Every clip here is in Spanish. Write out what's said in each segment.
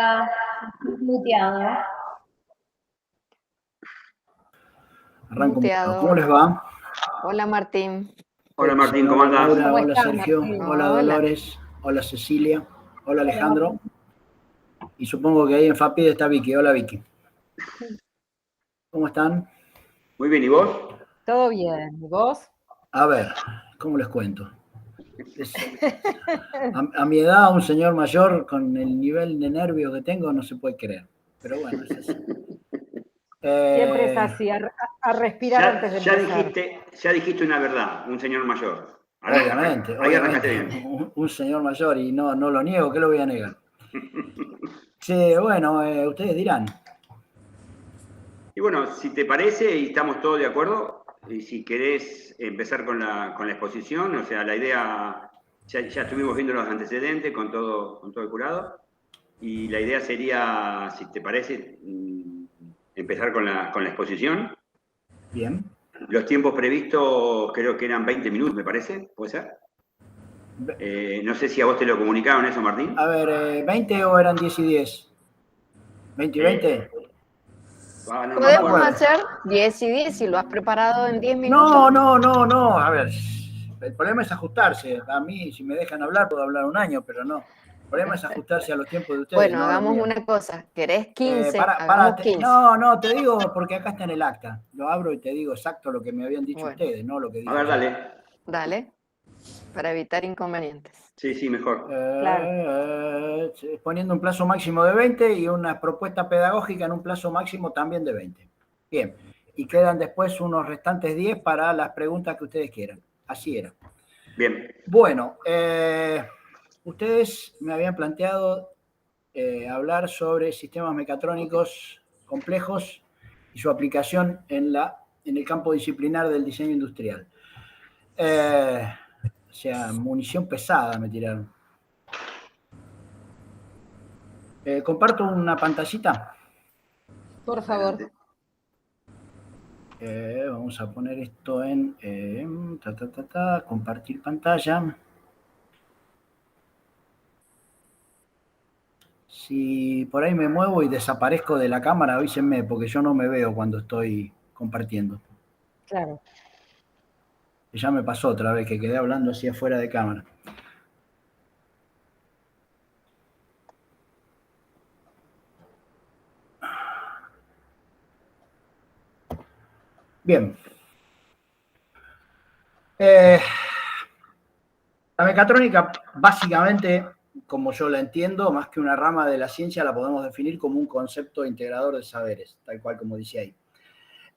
Hola, muteado. Arranco. Muteado. ¿Cómo les va? Hola, Martín. Hola Martín, ¿cómo andás? Laura, ¿Cómo hola estás, Sergio, Martín? hola Hola. Dolores, hola Cecilia, hola Alejandro. Y supongo que ahí en FAPID está Vicky. Hola Vicky. ¿Cómo están? Muy bien, ¿y vos? Todo bien. ¿Y vos? A ver, ¿cómo les cuento? A mi edad, un señor mayor con el nivel de nervio que tengo no se puede creer. Pero bueno, es así. Siempre es así, a respirar antes de empezar. Ya dijiste una verdad, un señor mayor. Obviamente, Ahí arrancaste bien. un señor mayor y no lo niego, ¿qué lo voy a negar? Sí, bueno, ustedes dirán. Y bueno, si te parece y estamos todos de acuerdo, y si querés empezar con la exposición, o sea, la idea, ya estuvimos viendo los antecedentes con todo el jurado, y la idea sería, si te parece, empezar con la exposición. Bien. Los tiempos previstos creo que eran 20 minutos, me parece, ¿puede ser? No sé si a vos te lo comunicaron eso, Martín. A ver, ¿20 o eran 10 y 10? ¿20 y 20? No me Podemos acuerdo. hacer 10 y 10 si lo has preparado en 10 minutos. No. A ver, el problema es ajustarse. A mí, si me dejan hablar, puedo hablar un año, pero no. El problema es ajustarse a los tiempos de ustedes. Bueno, no hagamos míos. una cosa. ¿Querés 15? Hagamos Párate. 15. No, te digo porque acá está en el acta. Lo abro y te digo exacto lo que me habían dicho Bueno. ustedes, no lo que A digo ver, yo. dale. Dale, para evitar inconvenientes. Sí, mejor. Poniendo un plazo máximo de 20 y una propuesta pedagógica en un plazo máximo también de 20. Bien. Y quedan después unos restantes 10 para las preguntas que ustedes quieran. Así era. Bien. Bueno, ustedes me habían planteado hablar sobre sistemas mecatrónicos complejos y su aplicación en el campo disciplinar del diseño industrial. O sea, munición pesada me tiraron. Comparto una pantallita. Por favor. Vamos a poner esto en compartir pantalla. Si por ahí me muevo y desaparezco de la cámara, avísenme, porque yo no me veo cuando estoy compartiendo. Claro. Ya me pasó otra vez que quedé hablando así afuera de cámara. Bien. La mecatrónica, básicamente, como yo la entiendo, más que una rama de la ciencia, la podemos definir como un concepto integrador de saberes, tal cual como dice ahí.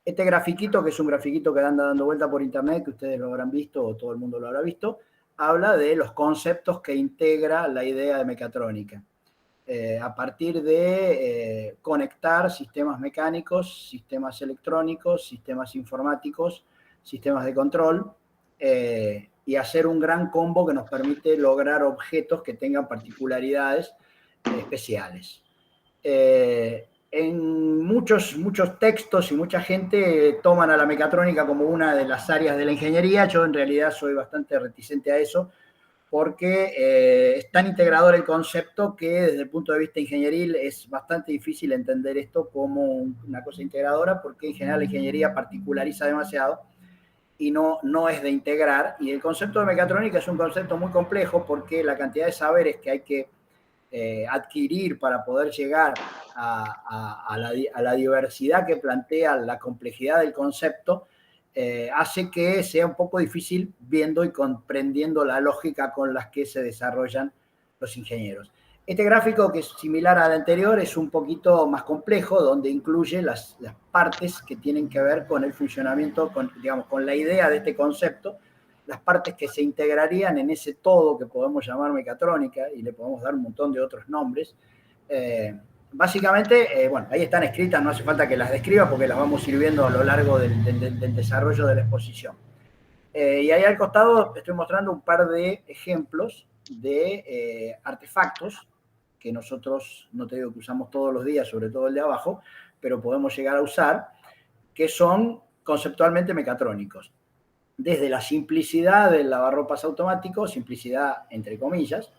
Este grafiquito, que es un grafiquito que anda dando vuelta por internet, que ustedes lo habrán visto o todo el mundo lo habrá visto, habla de los conceptos que integra la idea de mecatrónica. A partir de conectar sistemas mecánicos, sistemas electrónicos, sistemas informáticos, sistemas de control, y hacer un gran combo que nos permite lograr objetos que tengan particularidades especiales. En muchos textos y mucha gente toman a la mecatrónica como una de las áreas de la ingeniería. Yo en realidad soy bastante reticente a eso, porque es tan integrador el concepto que desde el punto de vista ingenieril es bastante difícil entender esto como una cosa integradora, porque en general la ingeniería particulariza demasiado y no es de integrar. Y el concepto de mecatrónica es un concepto muy complejo porque la cantidad de saberes que hay que adquirir para poder llegar a la diversidad que plantea la complejidad del concepto, hace que sea un poco difícil viendo y comprendiendo la lógica con las que se desarrollan los ingenieros. Este gráfico, que es similar al anterior, es un poquito más complejo, donde incluye las partes que tienen que ver con el funcionamiento, con la idea de este concepto, las partes que se integrarían en ese todo que podemos llamar mecatrónica, y le podemos dar un montón de otros nombres. Básicamente, bueno, ahí están escritas, no hace falta que las describa porque las vamos a ir viendo a lo largo del desarrollo de la exposición. Y ahí al costado estoy mostrando un par de ejemplos de artefactos que nosotros, no te digo que usamos todos los días, sobre todo el de abajo, pero podemos llegar a usar, que son conceptualmente mecatrónicos. Desde la simplicidad del lavarropas automático, simplicidad entre comillas,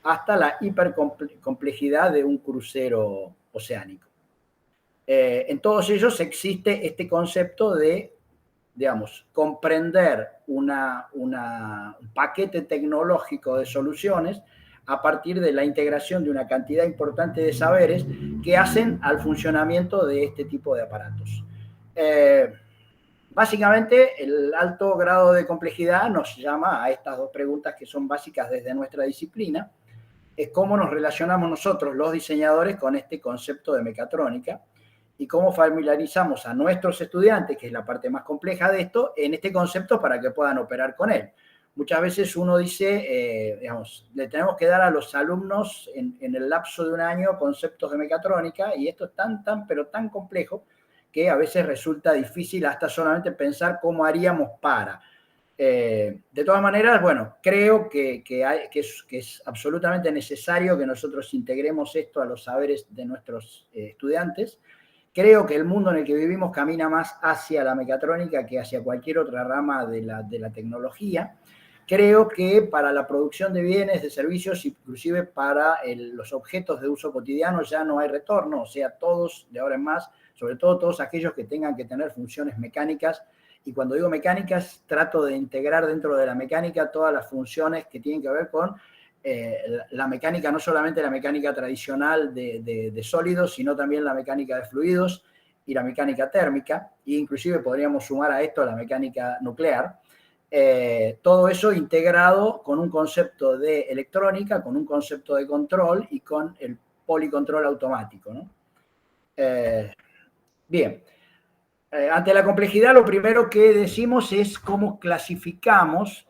hasta la hipercomplejidad de un crucero oceánico. En todos ellos existe este concepto de, digamos, comprender un paquete tecnológico de soluciones a partir de la integración de una cantidad importante de saberes que hacen al funcionamiento de este tipo de aparatos. Básicamente, el alto grado de complejidad nos llama a estas dos preguntas que son básicas desde nuestra disciplina. Es cómo nos relacionamos nosotros, los diseñadores, con este concepto de mecatrónica y cómo familiarizamos a nuestros estudiantes, que es la parte más compleja de esto, en este concepto para que puedan operar con él. Muchas veces uno dice, digamos, le tenemos que dar a los alumnos en el lapso de un año conceptos de mecatrónica, y esto es pero tan complejo que a veces resulta difícil hasta solamente pensar cómo haríamos para. De todas maneras, bueno, creo que es absolutamente necesario que nosotros integremos esto a los saberes de nuestros estudiantes. Creo que el mundo en el que vivimos camina más hacia la mecatrónica que hacia cualquier otra rama de la tecnología. Creo que para la producción de bienes, de servicios, inclusive para los objetos de uso cotidiano ya no hay retorno, o sea, todos de ahora en más, sobre todo todos aquellos que tengan que tener funciones mecánicas. Y cuando digo mecánicas, trato de integrar dentro de la mecánica todas las funciones que tienen que ver con la mecánica, no solamente la mecánica tradicional de sólidos, sino también la mecánica de fluidos y la mecánica térmica, e inclusive podríamos sumar a esto la mecánica nuclear. Todo eso integrado con un concepto de electrónica, con un concepto de control y con el policontrol automático, ¿no? Bien. Ante la complejidad, lo primero que decimos es cómo clasificamos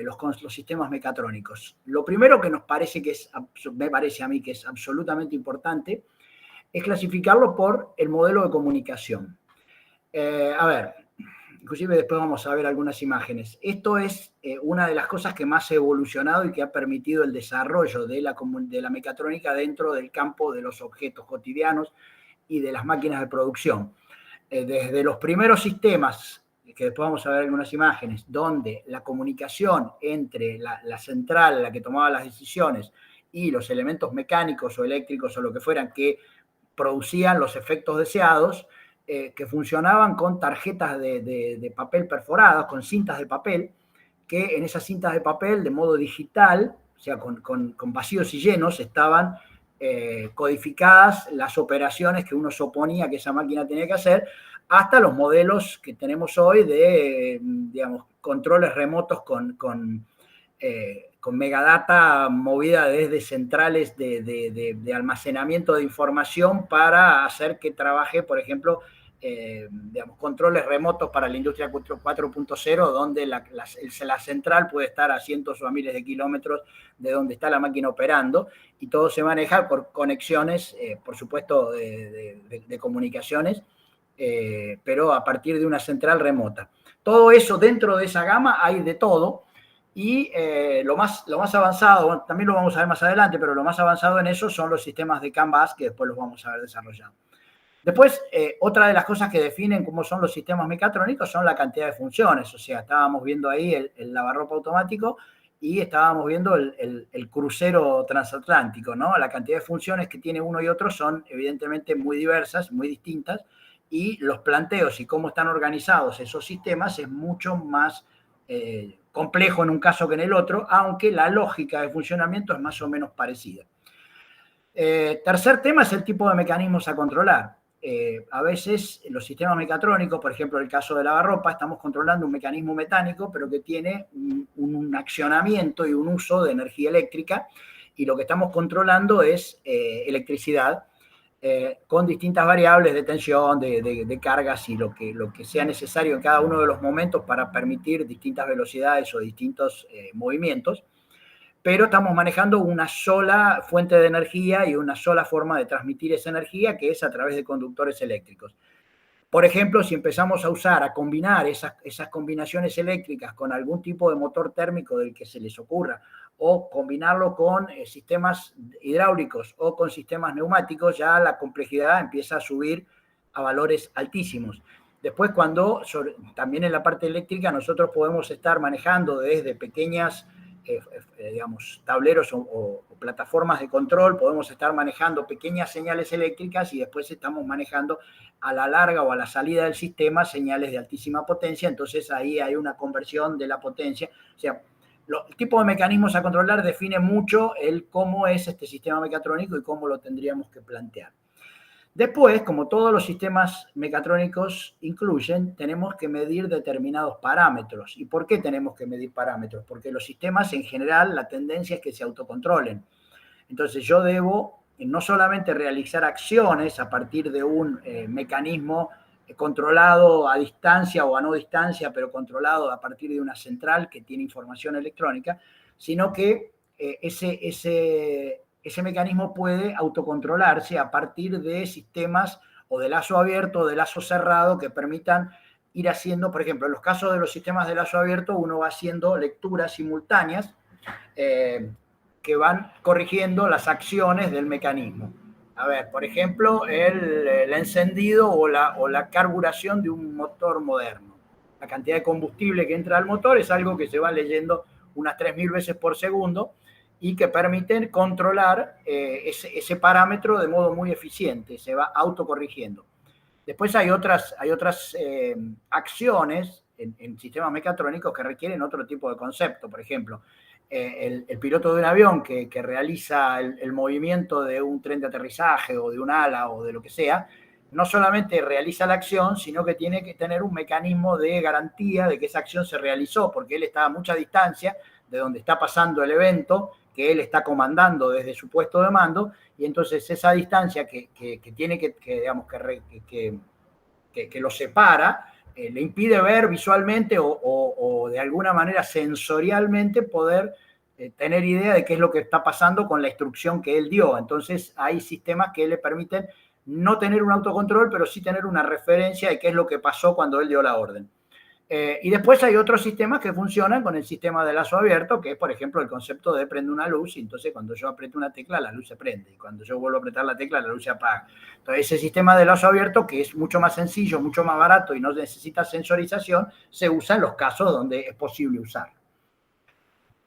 los sistemas mecatrónicos. Lo primero que me parece a mí que es absolutamente importante es clasificarlo por el modelo de comunicación. A ver, inclusive después vamos a ver algunas imágenes. Esto es una de las cosas que más ha evolucionado y que ha permitido el desarrollo de la mecatrónica dentro del campo de los objetos cotidianos y de las máquinas de producción. Desde los primeros sistemas, que después vamos a ver algunas imágenes, donde la comunicación entre la central, la que tomaba las decisiones, y los elementos mecánicos o eléctricos o lo que fueran que producían los efectos deseados, que funcionaban con tarjetas de papel perforadas, con cintas de papel, que en esas cintas de papel de modo digital, o sea, con vacíos y llenos, estaban codificadas las operaciones que uno suponía que esa máquina tenía que hacer, hasta los modelos que tenemos hoy de, digamos, controles remotos con megadata movida desde centrales de almacenamiento de información para hacer que trabaje, por ejemplo, digamos, controles remotos para la industria 4.0, donde la central puede estar a cientos o a miles de kilómetros de donde está la máquina operando, y todo se maneja por conexiones, por supuesto, de comunicaciones, pero a partir de una central remota. Todo eso, dentro de esa gama hay de todo, y lo más avanzado, bueno, también lo vamos a ver más adelante, pero lo más avanzado en eso son los sistemas de CAN-bus, que después los vamos a ver desarrollados. Después, otra de las cosas que definen cómo son los sistemas mecatrónicos son la cantidad de funciones. O sea, estábamos viendo ahí el lavarropa automático y estábamos viendo el crucero transatlántico, ¿no? La cantidad de funciones que tiene uno y otro son evidentemente muy diversas, muy distintas, y los planteos y cómo están organizados esos sistemas es mucho más complejo en un caso que en el otro, aunque la lógica de funcionamiento es más o menos parecida. Tercer tema es el tipo de mecanismos a controlar. A veces los sistemas mecatrónicos, por ejemplo, en el caso de lavarropa, estamos controlando un mecanismo mecánico, pero que tiene un accionamiento y un uso de energía eléctrica, y lo que estamos controlando es electricidad, con distintas variables de tensión, de cargas y lo que sea necesario en cada uno de los momentos para permitir distintas velocidades o distintos movimientos. Pero estamos manejando una sola fuente de energía y una sola forma de transmitir esa energía, que es a través de conductores eléctricos. Por ejemplo, si empezamos a combinar esas combinaciones eléctricas con algún tipo de motor térmico del que se les ocurra, o combinarlo con sistemas hidráulicos o con sistemas neumáticos, ya la complejidad empieza a subir a valores altísimos. Después, también en la parte eléctrica nosotros podemos estar manejando desde pequeñas digamos, tableros o plataformas de control, podemos estar manejando pequeñas señales eléctricas y después estamos manejando a la larga o a la salida del sistema señales de altísima potencia, entonces ahí hay una conversión de la potencia. O sea, el tipo de mecanismos a controlar define mucho cómo es este sistema mecatrónico y cómo lo tendríamos que plantear. Después, como todos los sistemas mecatrónicos incluyen, tenemos que medir determinados parámetros. ¿Y por qué tenemos que medir parámetros? Porque los sistemas en general la tendencia es que se autocontrolen. Entonces yo debo no solamente realizar acciones a partir de un mecanismo controlado a distancia o a no distancia, pero controlado a partir de una central que tiene información electrónica, sino que ese mecanismo puede autocontrolarse a partir de sistemas o de lazo abierto o de lazo cerrado que permitan ir haciendo, por ejemplo, en los casos de los sistemas de lazo abierto, uno va haciendo lecturas simultáneas que van corrigiendo las acciones del mecanismo. A ver, por ejemplo, el encendido o la carburación de un motor moderno. La cantidad de combustible que entra al motor es algo que se va leyendo unas 3.000 veces por segundo y que permiten controlar ese parámetro de modo muy eficiente, se va autocorrigiendo. Después hay otras acciones en sistemas mecatrónicos que requieren otro tipo de concepto. Por ejemplo, el piloto de un avión que realiza el movimiento de un tren de aterrizaje o de un ala o de lo que sea, no solamente realiza la acción, sino que tiene que tener un mecanismo de garantía de que esa acción se realizó, porque él está a mucha distancia de donde está pasando el evento, que él está comandando desde su puesto de mando, y entonces esa distancia que tiene que lo separa, le impide ver visualmente o de alguna manera sensorialmente poder tener idea de qué es lo que está pasando con la instrucción que él dio. Entonces hay sistemas que le permiten no tener un autocontrol, pero sí tener una referencia de qué es lo que pasó cuando él dio la orden. Y después hay otros sistemas que funcionan con el sistema de lazo abierto, que es, por ejemplo, el concepto de prende una luz, y entonces cuando yo aprieto una tecla, la luz se prende, y cuando yo vuelvo a apretar la tecla, la luz se apaga. Entonces, ese sistema de lazo abierto, que es mucho más sencillo, mucho más barato y no necesita sensorización, se usa en los casos donde es posible usarlo.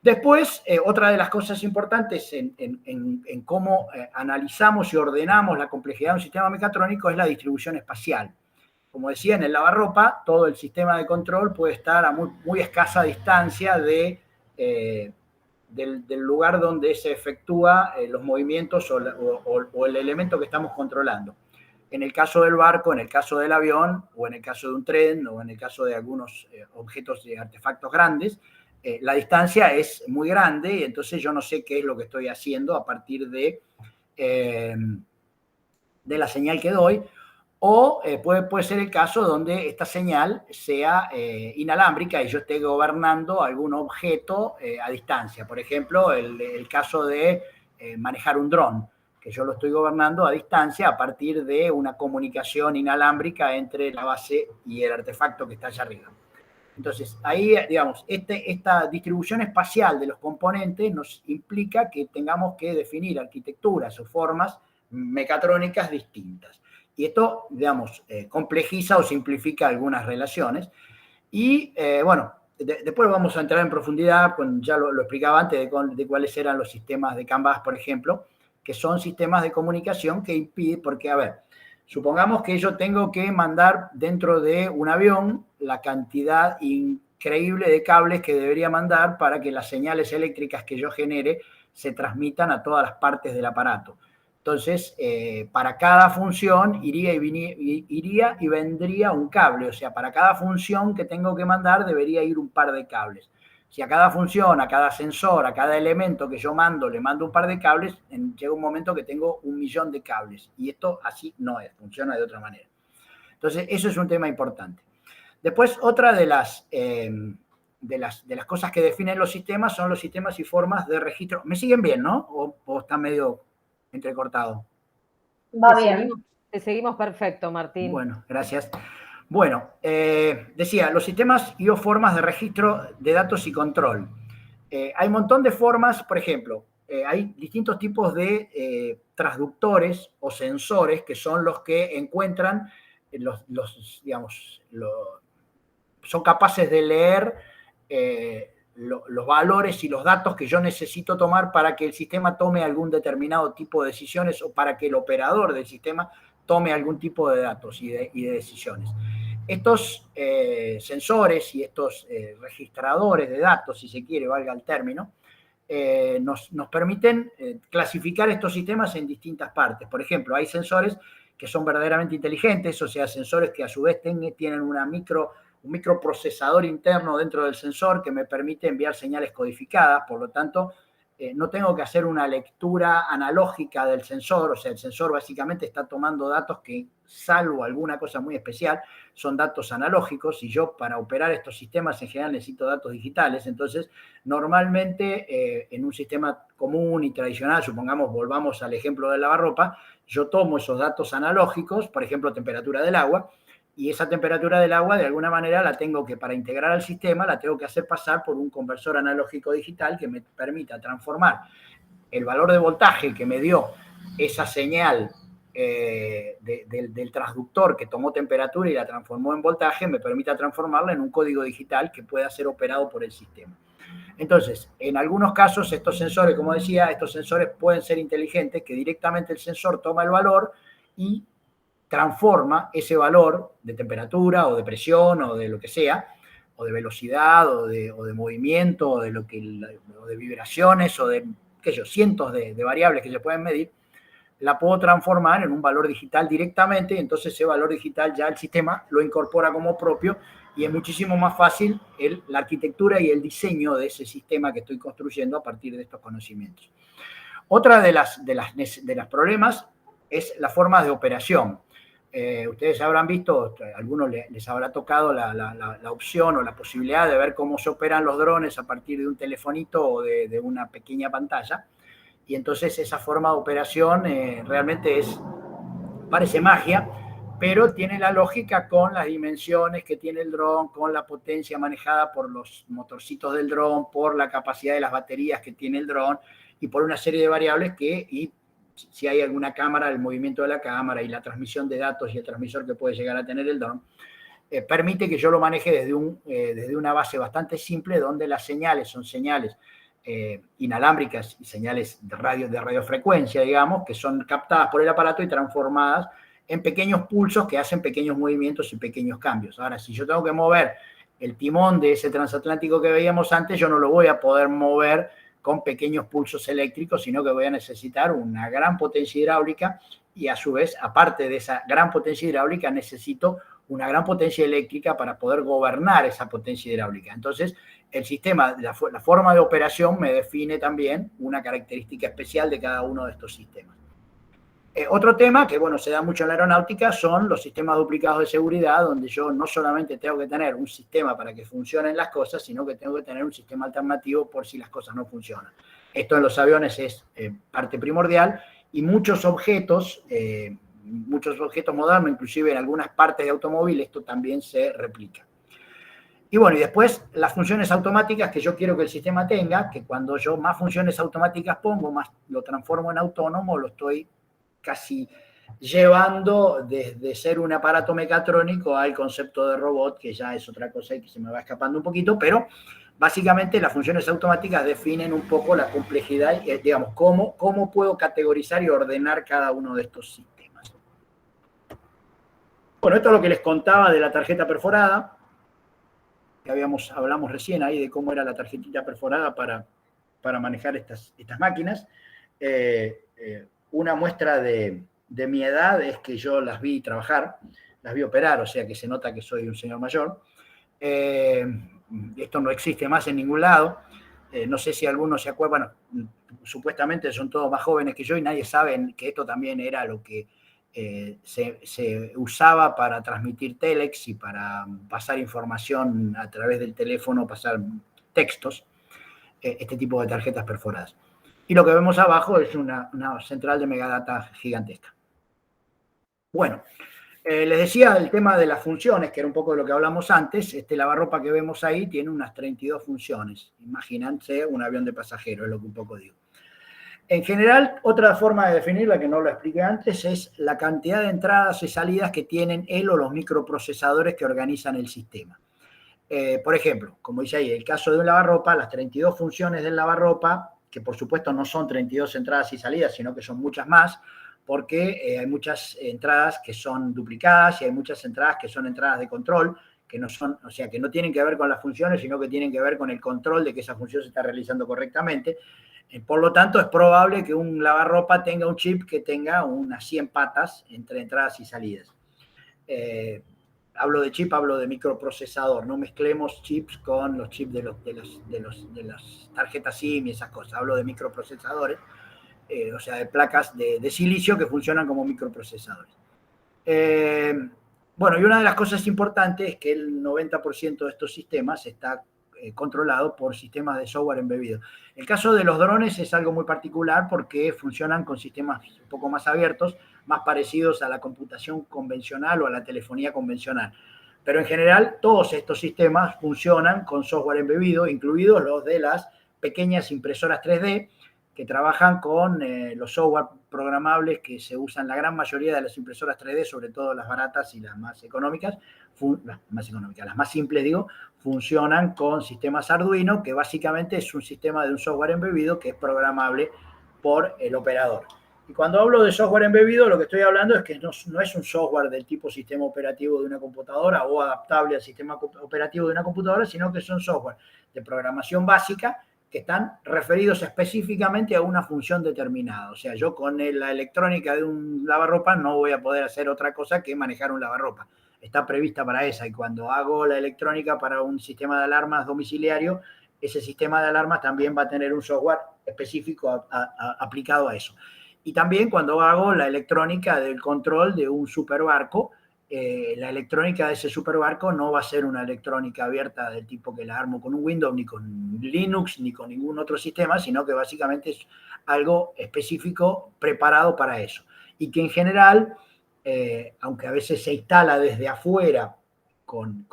Después, otra de las cosas importantes en cómo analizamos y ordenamos la complejidad de un sistema mecatrónico es la distribución espacial. Como decía, en el lavarropa, todo el sistema de control puede estar a muy escasa distancia del lugar donde se efectúan los movimientos o el elemento que estamos controlando. En el caso del barco, en el caso del avión, o en el caso de un tren, o en el caso de algunos objetos de artefactos grandes, la distancia es muy grande y entonces yo no sé qué es lo que estoy haciendo a partir de la señal que doy. O puede ser el caso donde esta señal sea inalámbrica y yo esté gobernando algún objeto a distancia. Por ejemplo, el caso de manejar un dron, que yo lo estoy gobernando a distancia a partir de una comunicación inalámbrica entre la base y el artefacto que está allá arriba. Entonces, ahí, digamos, esta distribución espacial de los componentes nos implica que tengamos que definir arquitecturas o formas mecatrónicas distintas. Y esto, digamos, complejiza o simplifica algunas relaciones. Y, bueno, después vamos a entrar en profundidad, ya lo explicaba antes, de cuáles eran los sistemas de CAN-BUS, por ejemplo, que son sistemas de comunicación que impiden, porque, a ver, supongamos que yo tengo que mandar dentro de un avión la cantidad increíble de cables que debería mandar para que las señales eléctricas que yo genere se transmitan a todas las partes del aparato. Entonces, para cada función iría y vendría un cable. O sea, para cada función que tengo que mandar debería ir un par de cables. Si a cada función, a cada sensor, a cada elemento que yo mando, le mando un par de cables, llega un momento que tengo 1.000.000 de cables. Y esto así no es, funciona de otra manera. Entonces, eso es un tema importante. Después, otra de las cosas que definen los sistemas son los sistemas y formas de registro. ¿Me siguen bien, no? ¿O está medio entrecortado? Va bien. Te seguimos perfecto, Martín. Bueno, gracias. Bueno, decía, los sistemas y o formas de registro de datos y control. Hay un montón de formas, por ejemplo, hay distintos tipos de transductores o sensores que son los que encuentran, son capaces de leer los valores y los datos que yo necesito tomar para que el sistema tome algún determinado tipo de decisiones o para que el operador del sistema tome algún tipo de datos y de decisiones. Estos sensores y estos registradores de datos, si se quiere, valga el término, nos permiten clasificar estos sistemas en distintas partes. Por ejemplo, hay sensores que son verdaderamente inteligentes, o sea, sensores que a su vez tienen un microprocesador interno dentro del sensor que me permite enviar señales codificadas, por lo tanto, no tengo que hacer una lectura analógica del sensor, o sea, el sensor básicamente está tomando datos que, salvo alguna cosa muy especial, son datos analógicos, y yo para operar estos sistemas en general necesito datos digitales. Entonces, normalmente en un sistema común y tradicional, supongamos, volvamos al ejemplo del lavarropa, yo tomo esos datos analógicos, por ejemplo, temperatura del agua, y esa temperatura del agua, de alguna manera, la tengo que, para integrar al sistema, la tengo que hacer pasar por un conversor analógico digital que me permita transformar el valor de voltaje que me dio esa señal del transductor que tomó temperatura y la transformó en voltaje, me permita transformarla en un código digital que pueda ser operado por el sistema. Entonces, en algunos casos, estos sensores, como decía, estos sensores pueden ser inteligentes, que directamente el sensor toma el valor y transforma ese valor de temperatura o de presión o de lo que sea, o de velocidad o de movimiento o de vibraciones o de cientos de variables que se pueden medir, la puedo transformar en un valor digital directamente, y entonces ese valor digital ya el sistema lo incorpora como propio y es muchísimo más fácil la arquitectura y el diseño de ese sistema que estoy construyendo a partir de estos conocimientos. Otra de los problemas es la forma de operación. Ustedes habrán visto, a algunos les habrá tocado la opción o la posibilidad de ver cómo se operan los drones a partir de un telefonito o de una pequeña pantalla. Y entonces esa forma de operación realmente parece magia, pero tiene la lógica con las dimensiones que tiene el dron, con la potencia manejada por los motorcitos del dron, por la capacidad de las baterías que tiene el dron y por una serie de variables y si hay alguna cámara, el movimiento de la cámara y la transmisión de datos y el transmisor que puede llegar a tener el dron, permite que yo lo maneje desde una base bastante simple, donde las señales son señales inalámbricas y señales de radiofrecuencia, digamos, que son captadas por el aparato y transformadas en pequeños pulsos que hacen pequeños movimientos y pequeños cambios. Ahora, si yo tengo que mover el timón de ese transatlántico que veíamos antes, yo no lo voy a poder mover con pequeños pulsos eléctricos, sino que voy a necesitar una gran potencia hidráulica y a su vez, aparte de esa gran potencia hidráulica, necesito una gran potencia eléctrica para poder gobernar esa potencia hidráulica. Entonces, el sistema, la forma de operación me define también una característica especial de cada uno de estos sistemas. Otro tema que, bueno, se da mucho en la aeronáutica son los sistemas duplicados de seguridad, donde yo no solamente tengo que tener un sistema para que funcionen las cosas, sino que tengo que tener un sistema alternativo por si las cosas no funcionan. Esto en los aviones es parte primordial y muchos objetos modernos, inclusive en algunas partes de automóviles, esto también se replica. Y bueno, y después las funciones automáticas que yo quiero que el sistema tenga, que cuando yo más funciones automáticas pongo, más lo transformo en autónomo, lo estoy casi llevando desde ser un aparato mecatrónico al concepto de robot, que ya es otra cosa y que se me va escapando un poquito, pero básicamente las funciones automáticas definen un poco la complejidad, digamos, cómo puedo categorizar y ordenar cada uno de estos sistemas. Bueno, esto es lo que les contaba de la tarjeta perforada, que hablamos recién ahí de cómo era la tarjetita perforada para manejar estas máquinas. Una muestra de mi edad es que yo las vi trabajar, las vi operar, o sea que se nota que soy un señor mayor. Esto no existe más en ningún lado. No sé si algunos se acuerdan, bueno, supuestamente son todos más jóvenes que yo y nadie sabe que esto también era lo que se usaba para transmitir telex y para pasar información a través del teléfono, pasar textos, este tipo de tarjetas perforadas. Y lo que vemos abajo es una central de megadata gigantesca. Bueno, les decía el tema de las funciones, que era un poco de lo que hablamos antes. Este lavarropa que vemos ahí tiene unas 32 funciones. Imagínense un avión de pasajeros, es lo que un poco digo. En general, otra forma de definirla, que no lo expliqué antes, es la cantidad de entradas y salidas que tienen él o los microprocesadores que organizan el sistema. por ejemplo, como dice ahí, el caso de un lavarropa, las 32 funciones del lavarropa, que por supuesto no son 32 entradas y salidas, sino que son muchas más, porque hay muchas entradas que son duplicadas y hay muchas entradas que son entradas de control, que no son, o sea, que no tienen que ver con las funciones, sino que tienen que ver con el control de que esa función se está realizando correctamente. Por lo tanto, es probable que un lavarropa tenga un chip que tenga unas 100 patas entre entradas y salidas. Hablo de chip, hablo de microprocesador. No mezclemos chips con los chips de las tarjetas SIM y esas cosas. Hablo de microprocesadores, o sea, de placas de silicio que funcionan como microprocesadores. Bueno, y una de las cosas importantes es que el 90% de estos sistemas está controlado por sistemas de software embebido. El caso de los drones es algo muy particular porque funcionan con sistemas un poco más abiertos, más parecidos a la computación convencional o a la telefonía convencional. Pero en general todos estos sistemas funcionan con software embebido, incluidos los de las pequeñas impresoras 3D, que trabajan con los software programables que se usan la gran mayoría de las impresoras 3D, sobre todo las baratas y las más económicas, las más simples digo, funcionan con sistemas Arduino, que básicamente es un sistema de un software embebido que es programable por el operador. Y cuando hablo de software embebido, lo que estoy hablando es que no es un software del tipo sistema operativo de una computadora o adaptable al sistema operativo de una computadora, sino que son software de programación básica que están referidos específicamente a una función determinada. O sea, yo con la electrónica de un lavarropa no voy a poder hacer otra cosa que manejar un lavarropa. Está prevista para esa, y cuando hago la electrónica para un sistema de alarmas domiciliario, ese sistema de alarmas también va a tener un software específico aplicado a eso. Y también cuando hago la electrónica del control de un superbarco, la electrónica de ese superbarco no va a ser una electrónica abierta del tipo que la armo con un Windows, ni con Linux, ni con ningún otro sistema, sino que básicamente es algo específico preparado para eso. Y que en general, aunque a veces se instala desde afuera con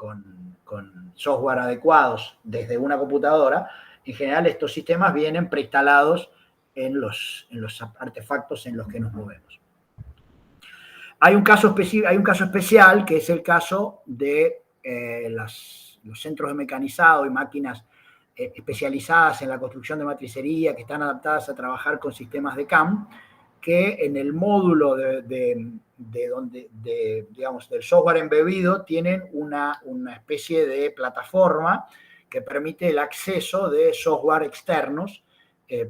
software adecuados desde una computadora, en general estos sistemas vienen preinstalados en los artefactos en los que nos movemos. Hay un caso especial, que es el caso de los centros de mecanizado y máquinas especializadas en la construcción de matricería, que están adaptadas a trabajar con sistemas de CAM, que en el módulo digamos, del software embebido tienen una especie de plataforma que permite el acceso de software externos,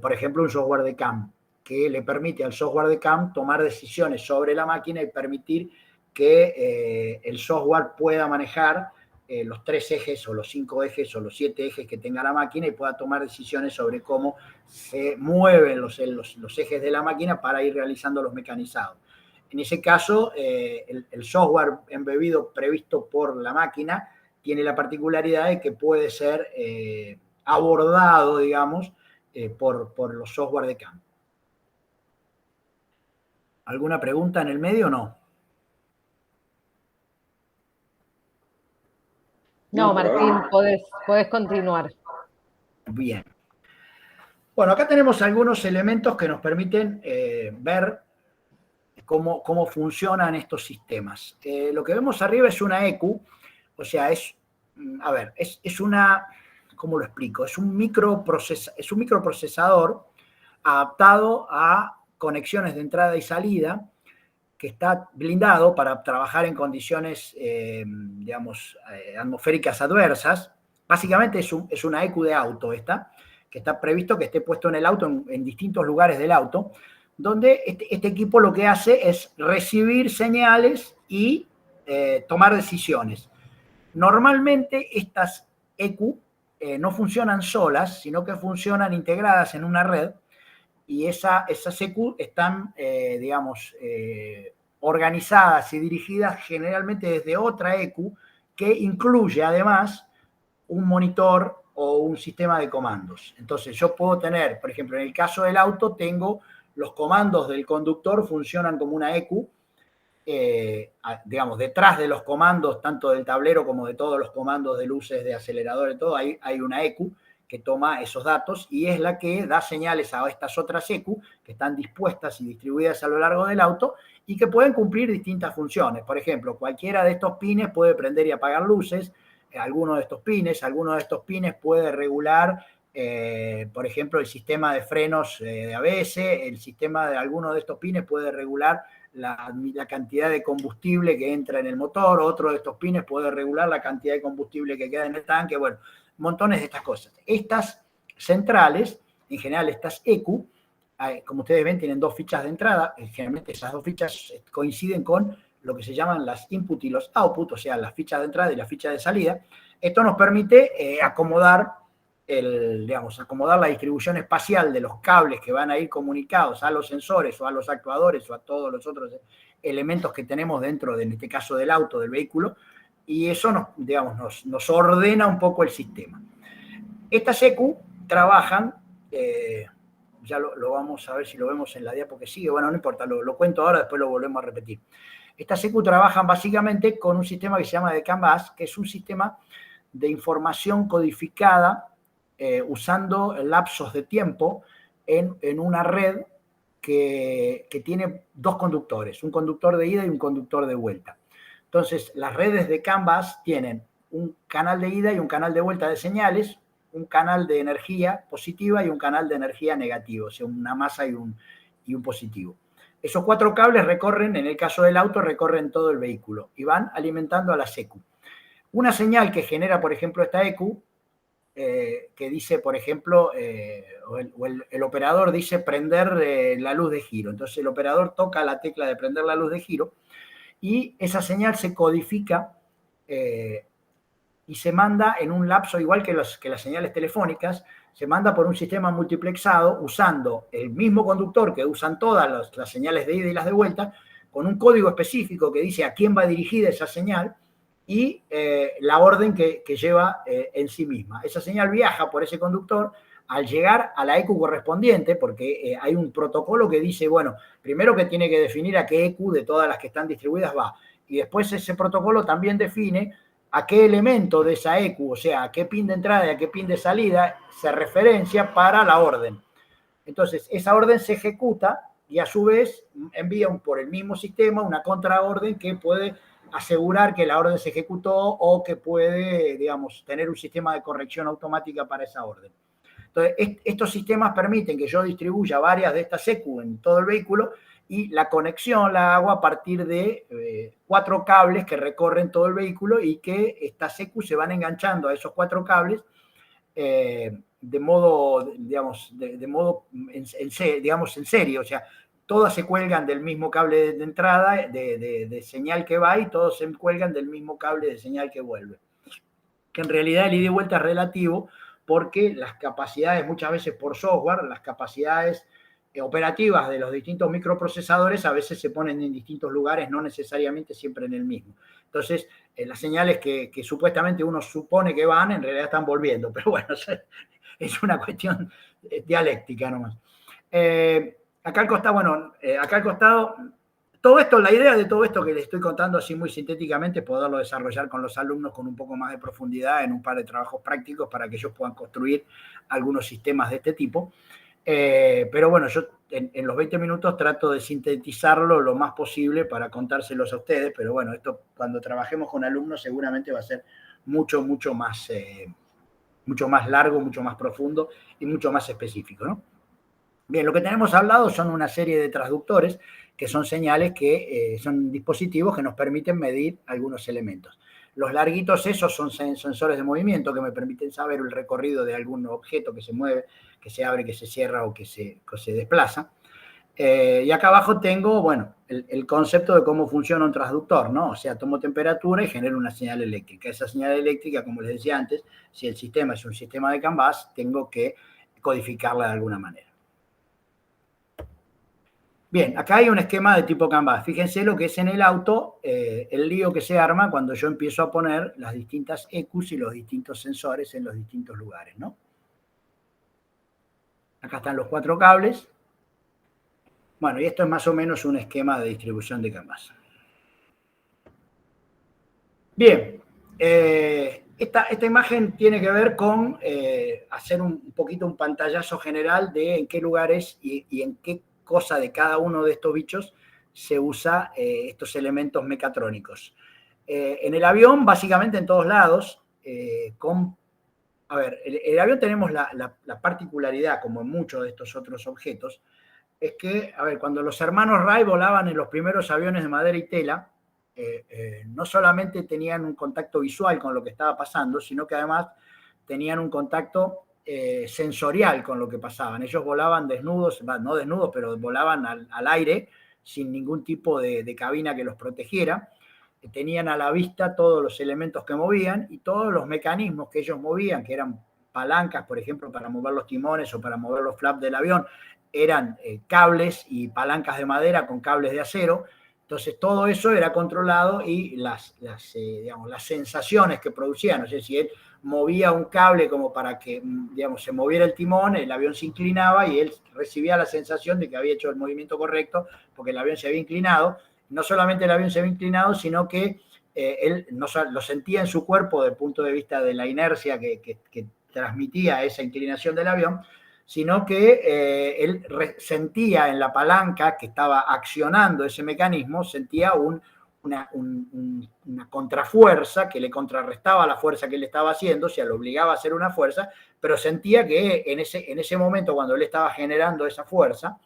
por ejemplo, un software de CAM, que le permite al software de CAM tomar decisiones sobre la máquina y permitir que el software pueda manejar los 3 ejes o los 5 ejes o los 7 ejes que tenga la máquina y pueda tomar decisiones sobre cómo se mueven los ejes de la máquina para ir realizando los mecanizados. En ese caso, el software embebido previsto por la máquina tiene la particularidad de que puede ser abordado, digamos, por los software de CAM. ¿Alguna pregunta en el medio o no? No, Martín, podés continuar. Bien. Bueno, acá tenemos algunos elementos que nos permiten ver cómo funcionan estos sistemas. Lo que vemos arriba es una EQ, o sea, es una, ¿cómo lo explico? Es un microprocesador adaptado a conexiones de entrada y salida, que está blindado para trabajar en condiciones, digamos, atmosféricas adversas. Básicamente es una EQ de auto esta, que está previsto que esté puesto en el auto, en distintos lugares del auto, donde este equipo lo que hace es recibir señales y tomar decisiones. Normalmente estas EQ no funcionan solas, sino que funcionan integradas en una red, y esas EQ están, digamos, organizadas y dirigidas generalmente desde otra EQ que incluye además un monitor o un sistema de comandos. Entonces yo puedo tener, por ejemplo, en el caso del auto, tengo los comandos del conductor, funcionan como una EQ, digamos, detrás de los comandos, tanto del tablero como de todos los comandos de luces, de acelerador, de todo, hay una EQ que toma esos datos y es la que da señales a estas otras EQ que están dispuestas y distribuidas a lo largo del auto y que pueden cumplir distintas funciones. Por ejemplo, cualquiera de estos pines puede prender y apagar luces, alguno de estos pines. Alguno de estos pines puede regular, por ejemplo, el sistema de frenos de ABS. El sistema de alguno de estos pines puede regular la cantidad de combustible que entra en el motor. Otro de estos pines puede regular la cantidad de combustible que queda en el tanque. Bueno, montones de estas cosas. Estas centrales, en general estas ECU, como ustedes ven, tienen 2 fichas de entrada. Generalmente esas 2 fichas coinciden con lo que se llaman las input y los output, o sea, las fichas de entrada y la ficha de salida. Esto nos permite acomodar la distribución espacial de los cables que van a ir comunicados a los sensores o a los actuadores o a todos los otros elementos que tenemos dentro, en este caso, del auto, del vehículo, y eso nos ordena un poco el sistema. Estas ECU trabajan, ya lo vamos a ver si lo vemos en la diapo que sigue, bueno, no importa, lo cuento ahora, después lo volvemos a repetir. Estas ECU trabajan básicamente con un sistema que se llama de CAN bus, que es un sistema de información codificada usando lapsos de tiempo en una red que tiene 2 conductores, un conductor de ida y un conductor de vuelta. Entonces, las redes de CAN bus tienen un canal de ida y un canal de vuelta de señales, un canal de energía positiva y un canal de energía negativa, o sea, una masa y un positivo. Esos 4 cables recorren, en el caso del auto, recorren todo el vehículo y van alimentando a las ECU. Una señal que genera, por ejemplo, esta ECU, que dice, por ejemplo, el operador dice prender la luz de giro. Entonces el operador toca la tecla de prender la luz de giro y esa señal se codifica y se manda en un lapso, igual que las señales telefónicas, se manda por un sistema multiplexado usando el mismo conductor que usan todas las señales de ida y las de vuelta, con un código específico que dice a quién va dirigida esa señal y la orden que lleva en sí misma. Esa señal viaja por ese conductor al llegar a la ECU correspondiente, porque hay un protocolo que dice, bueno, primero que tiene que definir a qué ECU de todas las que están distribuidas va, y después ese protocolo también define a qué elemento de esa ECU, o sea, a qué pin de entrada y a qué pin de salida se referencia para la orden. Entonces, esa orden se ejecuta y a su vez envía por el mismo sistema una contraorden que puede asegurar que la orden se ejecutó o que puede, tener un sistema de corrección automática para esa orden. Entonces, estos sistemas permiten que yo distribuya varias de estas ECU en todo el vehículo y la conexión la hago a partir de 4 cables que recorren todo el vehículo y que estas ECU se van enganchando a esos 4 cables de modo en serie, o sea, todas se cuelgan del mismo cable de entrada de señal que va y todos se cuelgan del mismo cable de señal que vuelve. Que en realidad el ida y vuelta es relativo porque las capacidades, muchas veces por software, las capacidades operativas de los distintos microprocesadores a veces se ponen en distintos lugares, no necesariamente siempre en el mismo. Entonces, las señales que supuestamente uno supone que van, en realidad están volviendo, pero bueno, es una cuestión dialéctica nomás. Acá al costado, todo esto, la idea de todo esto que les estoy contando así muy sintéticamente, poderlo desarrollar con los alumnos con un poco más de profundidad en un par de trabajos prácticos para que ellos puedan construir algunos sistemas de este tipo. Pero bueno, yo en los 20 minutos trato de sintetizarlo lo más posible para contárselos a ustedes, pero bueno, esto cuando trabajemos con alumnos seguramente va a ser mucho más largo, mucho más profundo y mucho más específico, ¿no? Bien, lo que tenemos hablado son una serie de transductores que son señales que son dispositivos que nos permiten medir algunos elementos. Los larguitos esos son sensores de movimiento que me permiten saber el recorrido de algún objeto que se mueve, que se abre, que se cierra o que se desplaza. Y acá abajo tengo, bueno, el concepto de cómo funciona un transductor, ¿no? O sea, tomo temperatura y genero una señal eléctrica. Esa señal eléctrica, como les decía antes, si el sistema es un sistema de CAN bus, tengo que codificarla de alguna manera. Bien, acá hay un esquema de tipo CAN bus. Fíjense lo que es en el auto, el lío que se arma cuando yo empiezo a poner las distintas ECUs y los distintos sensores en los distintos lugares, ¿no? Acá están los 4 cables. Bueno, y esto es más o menos un esquema de distribución de CAN bus. Bien, esta imagen tiene que ver con hacer un poquito un pantallazo general de en qué lugares y en qué cosa de cada uno de estos bichos se usa estos elementos mecatrónicos. En el avión, básicamente en todos lados, A ver, el avión tenemos la particularidad, como en muchos de estos otros objetos, es que, a ver, cuando los hermanos Wright volaban en los primeros aviones de madera y tela, no solamente tenían un contacto visual con lo que estaba pasando, sino que además tenían un contacto sensorial con lo que pasaban. Ellos volaban desnudos, no desnudos, pero volaban al aire, sin ningún tipo de cabina que los protegiera. Tenían a la vista todos los elementos que movían y todos los mecanismos que ellos movían, que eran palancas, por ejemplo, para mover los timones o para mover los flaps del avión, eran cables y palancas de madera con cables de acero. Entonces todo eso era controlado y las sensaciones que producían, no sé si él movía un cable como para que, digamos, se moviera el timón, el avión se inclinaba y él recibía la sensación de que había hecho el movimiento correcto porque el avión se había inclinado. No solamente el avión se había inclinado, sino que él lo sentía en su cuerpo desde el punto de vista de la inercia que transmitía esa inclinación del avión, sino que él sentía en la palanca que estaba accionando ese mecanismo, sentía una contrafuerza que le contrarrestaba la fuerza que él estaba haciendo, o sea, lo obligaba a hacer una fuerza, pero sentía que en ese momento, cuando él estaba generando esa fuerza,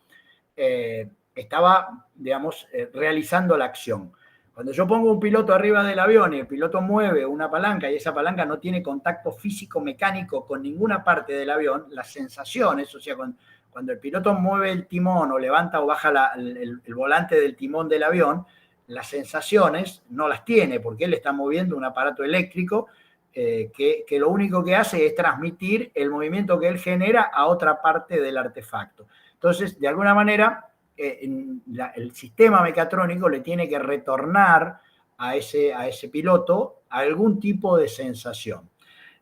estaba, digamos, realizando la acción. Cuando yo pongo un piloto arriba del avión y el piloto mueve una palanca y esa palanca no tiene contacto físico-mecánico con ninguna parte del avión, las sensaciones, o sea, cuando el piloto mueve el timón o levanta o baja el volante del timón del avión, las sensaciones no las tiene porque él está moviendo un aparato eléctrico que lo único que hace es transmitir el movimiento que él genera a otra parte del artefacto. Entonces, de alguna manera, el sistema mecatrónico le tiene que retornar a ese piloto algún tipo de sensación.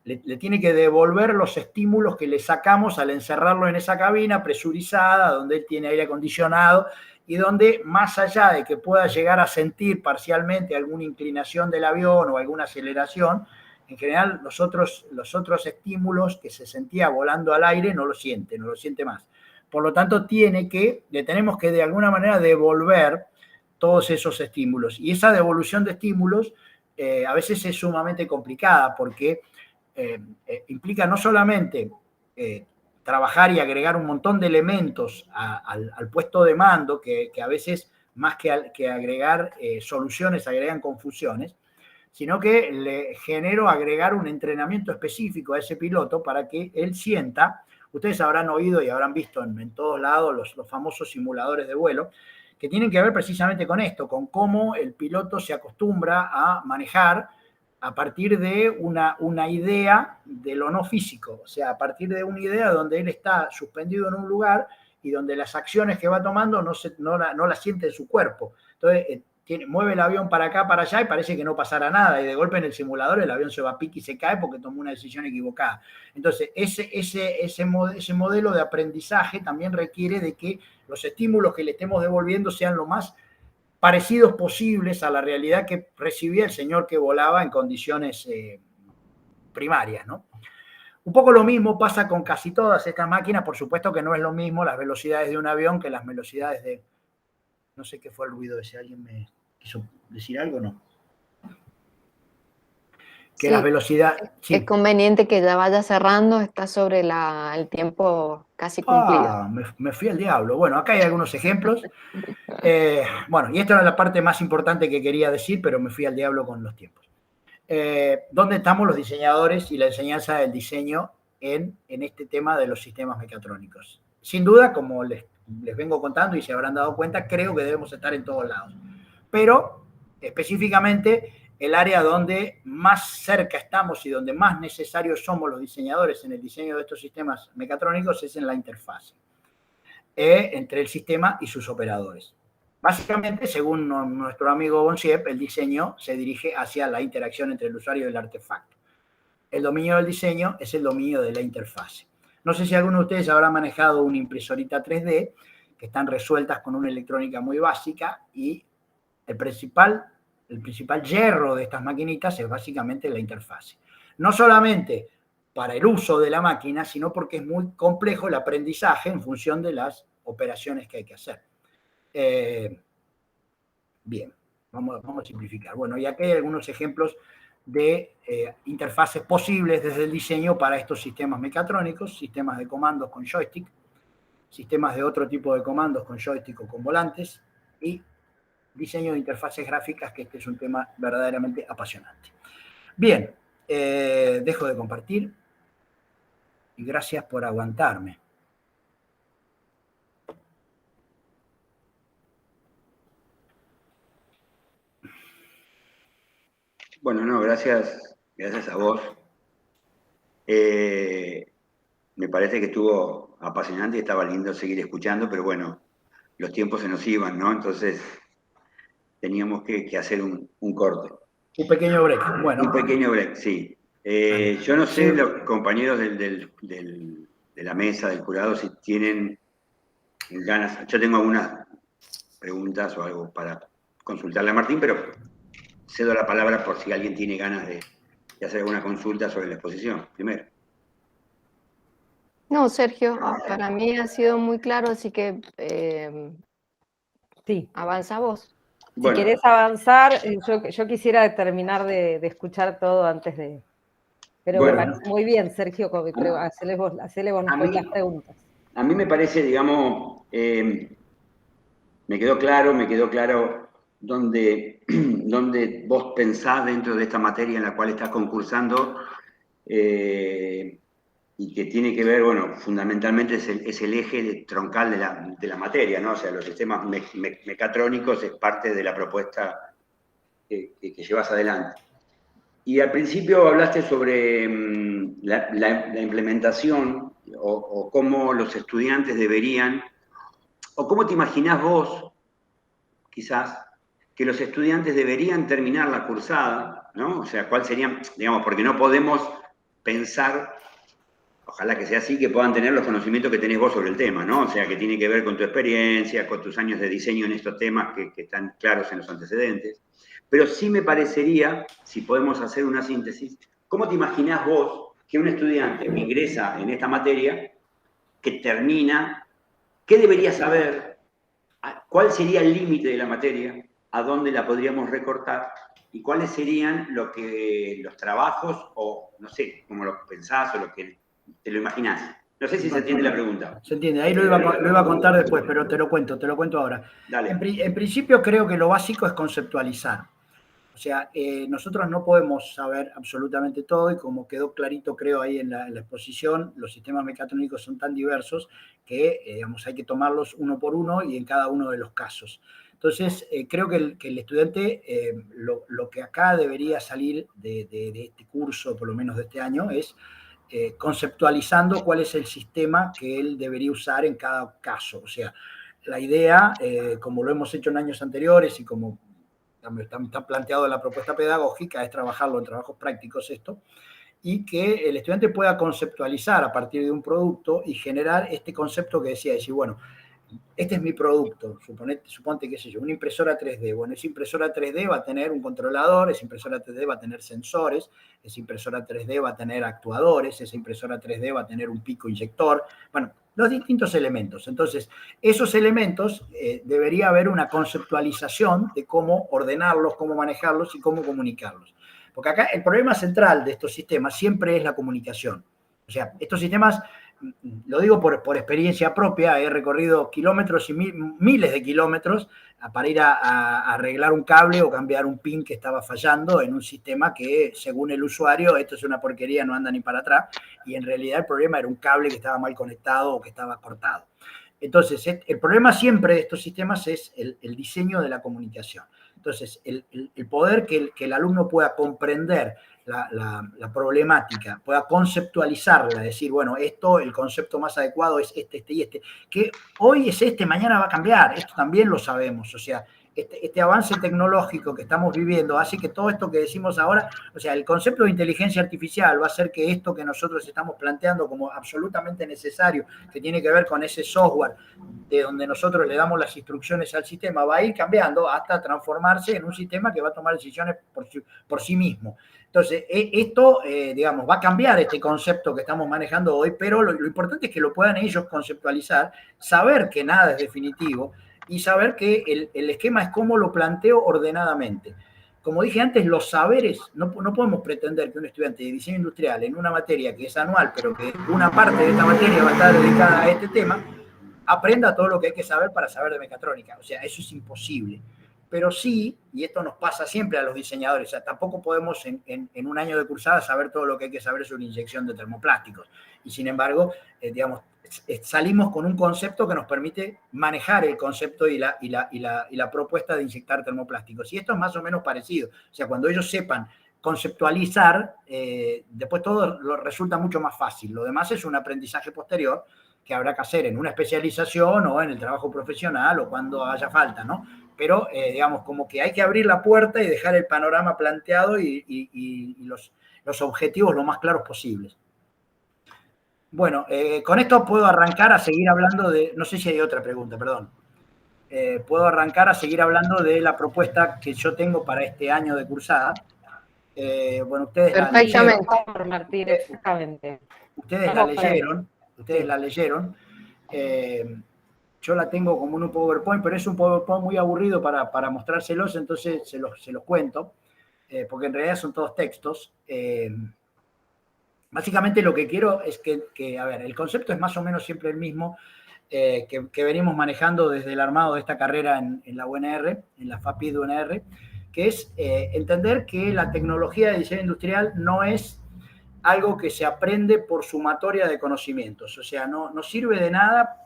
Le tiene que devolver los estímulos que le sacamos al encerrarlo en esa cabina presurizada, donde él tiene aire acondicionado y donde, más allá de que pueda llegar a sentir parcialmente alguna inclinación del avión o alguna aceleración, en general los otros estímulos que se sentía volando al aire no lo siente más. Por lo tanto, le tenemos que de alguna manera devolver todos esos estímulos. Y esa devolución de estímulos a veces es sumamente complicada porque implica no solamente trabajar y agregar un montón de elementos al puesto de mando, que a veces más que agregar soluciones, agregan confusiones, sino que le genero agregar un entrenamiento específico a ese piloto para que él sienta. Ustedes habrán oído y habrán visto en todos lados los famosos simuladores de vuelo, que tienen que ver precisamente con esto, con cómo el piloto se acostumbra a manejar a partir de una idea de lo no físico, o sea, a partir de una idea donde él está suspendido en un lugar y donde las acciones que va tomando no las siente en su cuerpo. Entonces, mueve el avión para acá, para allá y parece que no pasará nada y de golpe en el simulador el avión se va a pique y se cae porque tomó una decisión equivocada. Entonces, ese modelo de aprendizaje también requiere de que los estímulos que le estemos devolviendo sean lo más parecidos posibles a la realidad que recibía el señor que volaba en condiciones primarias, ¿no? Un poco lo mismo pasa con casi todas estas máquinas. Por supuesto que no es lo mismo las velocidades de un avión que las velocidades de... No sé qué fue el ruido ese. ¿Alguien me quiso decir algo o no? Que sí, las velocidades... Sí. Es conveniente que ya vaya cerrando, está sobre el tiempo casi cumplido. Me fui al diablo. Bueno, acá hay algunos ejemplos. Bueno, y esta era la parte más importante que quería decir, pero me fui al diablo con los tiempos. ¿Dónde estamos los diseñadores y la enseñanza del diseño en este tema de los sistemas mecatrónicos? Sin duda, como les vengo contando y se habrán dado cuenta, creo que debemos estar en todos lados. Pero, específicamente, el área donde más cerca estamos y donde más necesarios somos los diseñadores en el diseño de estos sistemas mecatrónicos es en la interfase entre el sistema y sus operadores. Básicamente, según nuestro amigo Bonsiep, el diseño se dirige hacia la interacción entre el usuario y el artefacto. El dominio del diseño es el dominio de la interfase. No sé si alguno de ustedes habrá manejado una impresorita 3D, que están resueltas con una electrónica muy básica, y el principal hierro de estas maquinitas es básicamente la interfase. No solamente para el uso de la máquina, sino porque es muy complejo el aprendizaje en función de las operaciones que hay que hacer. Bien, vamos a simplificar. Bueno, y aquí hay algunos ejemplos de interfaces posibles desde el diseño para estos sistemas mecatrónicos, sistemas de comandos con joystick, sistemas de otro tipo de comandos con joystick o con volantes, y diseño de interfaces gráficas, que este es un tema verdaderamente apasionante. Bien, dejo de compartir y gracias por aguantarme. Bueno, no, gracias a vos. Me parece que estuvo apasionante y estaba lindo seguir escuchando, pero bueno, los tiempos se nos iban, ¿no? Entonces teníamos que hacer un corte. Un pequeño break. Bueno. Un pequeño break, sí. Yo no sé, los compañeros de la mesa, del jurado, si tienen ganas. Yo tengo algunas preguntas o algo para consultarle a Martín, pero cedo la palabra por si alguien tiene ganas de hacer alguna consulta sobre la exposición, primero. No, Sergio, para mí ha sido muy claro, así que sí. Avanza vos. Bueno. Si querés avanzar, yo quisiera terminar de escuchar todo antes de... Pero bueno, me parece muy bien, Sergio, creo, hacele vos las preguntas. A mí me parece, digamos, me quedó claro dónde vos pensás dentro de esta materia en la cual estás concursando, y que tiene que ver, bueno, fundamentalmente es el eje troncal de la materia, ¿no? O sea, los sistemas mecatrónicos es parte de la propuesta que llevas adelante. Y al principio hablaste sobre la implementación o cómo los estudiantes deberían, o cómo te imaginás vos, quizás, que los estudiantes deberían terminar la cursada, ¿no? O sea, ¿cuál serían, digamos, porque no podemos pensar, ojalá que sea así, que puedan tener los conocimientos que tenés vos sobre el tema, ¿no? O sea, que tiene que ver con tu experiencia, con tus años de diseño en estos temas que están claros en los antecedentes. Pero sí me parecería, si podemos hacer una síntesis, ¿cómo te imaginás vos que un estudiante que ingresa en esta materia, que termina, qué debería saber, cuál sería el límite de la materia, a dónde la podríamos recortar y cuáles serían los trabajos o, no sé, cómo lo pensás o lo que te lo imaginás? No sé si se entiende la pregunta. Se entiende, ahí lo iba a contar después, pero te lo cuento ahora. Dale. En principio creo que lo básico es conceptualizar. O sea, nosotros no podemos saber absolutamente todo y como quedó clarito, creo, ahí en la exposición, los sistemas mecatrónicos son tan diversos que, digamos, hay que tomarlos uno por uno y en cada uno de los casos. Entonces, creo que el estudiante, lo que acá debería salir de este curso, por lo menos de este año, es conceptualizando cuál es el sistema que él debería usar en cada caso. O sea, la idea, como lo hemos hecho en años anteriores y como está planteado en la propuesta pedagógica, es trabajarlo en trabajos prácticos esto, y que el estudiante pueda conceptualizar a partir de un producto y generar este concepto que decía, decir, bueno, este es mi producto, suponte, qué sé yo, una impresora 3D. Bueno, esa impresora 3D va a tener un controlador, esa impresora 3D va a tener sensores, esa impresora 3D va a tener actuadores, esa impresora 3D va a tener un pico inyector, bueno, los distintos elementos. Entonces, esos elementos debería haber una conceptualización de cómo ordenarlos, cómo manejarlos y cómo comunicarlos. Porque acá el problema central de estos sistemas siempre es la comunicación. O sea, estos sistemas, lo digo por experiencia propia, he recorrido kilómetros y miles de kilómetros para ir a arreglar un cable o cambiar un pin que estaba fallando en un sistema que, según el usuario, esto es una porquería, no anda ni para atrás, y en realidad el problema era un cable que estaba mal conectado o que estaba cortado. Entonces, el problema siempre de estos sistemas es el diseño de la comunicación. Entonces, el poder que el alumno pueda comprender la problemática, pueda conceptualizarla, decir, bueno, esto, el concepto más adecuado es este y este, que hoy es este, mañana va a cambiar, esto también lo sabemos, o sea, este avance tecnológico que estamos viviendo hace que todo esto que decimos ahora, o sea, el concepto de inteligencia artificial va a hacer que esto que nosotros estamos planteando como absolutamente necesario, que tiene que ver con ese software de donde nosotros le damos las instrucciones al sistema, va a ir cambiando hasta transformarse en un sistema que va a tomar decisiones por sí mismo. Entonces, esto, digamos, va a cambiar este concepto que estamos manejando hoy, pero lo importante es que lo puedan ellos conceptualizar, saber que nada es definitivo y saber que el esquema es cómo lo planteo ordenadamente. como dije antes, los saberes, no podemos pretender que un estudiante de diseño industrial en una materia que es anual, pero que una parte de esta materia va a estar dedicada a este tema, aprenda todo lo que hay que saber para saber de mecatrónica. O sea, eso es imposible. Pero sí, y esto nos pasa siempre a los diseñadores, o sea, tampoco podemos en un año de cursada saber todo lo que hay que saber sobre inyección de termoplásticos. Y sin embargo, digamos, salimos con un concepto que nos permite manejar el concepto y la propuesta de inyectar termoplásticos. Y esto es más o menos parecido. O sea, cuando ellos sepan conceptualizar, después todo resulta mucho más fácil. Lo demás es un aprendizaje posterior que habrá que hacer en una especialización o en el trabajo profesional o cuando haya falta, ¿no? Pero, digamos, como que hay que abrir la puerta y dejar el panorama planteado y los objetivos lo más claros posibles. Bueno, con esto puedo arrancar a seguir hablando de... No sé si hay otra pregunta, perdón. Puedo arrancar a seguir hablando de la propuesta que yo tengo para este año de cursada. Bueno, ustedes la leyeron. Martín, exactamente. Ustedes la leyeron. Yo la tengo como en un PowerPoint, pero es un PowerPoint muy aburrido para mostrárselos, entonces se los cuento, porque en realidad son todos textos. Básicamente lo que quiero es que, a ver, el concepto es más o menos siempre el mismo que venimos manejando desde el armado de esta carrera en la UNR, en la FAPID UNR, que es entender que la tecnología de diseño industrial no es algo que se aprende por sumatoria de conocimientos, o sea, no sirve de nada.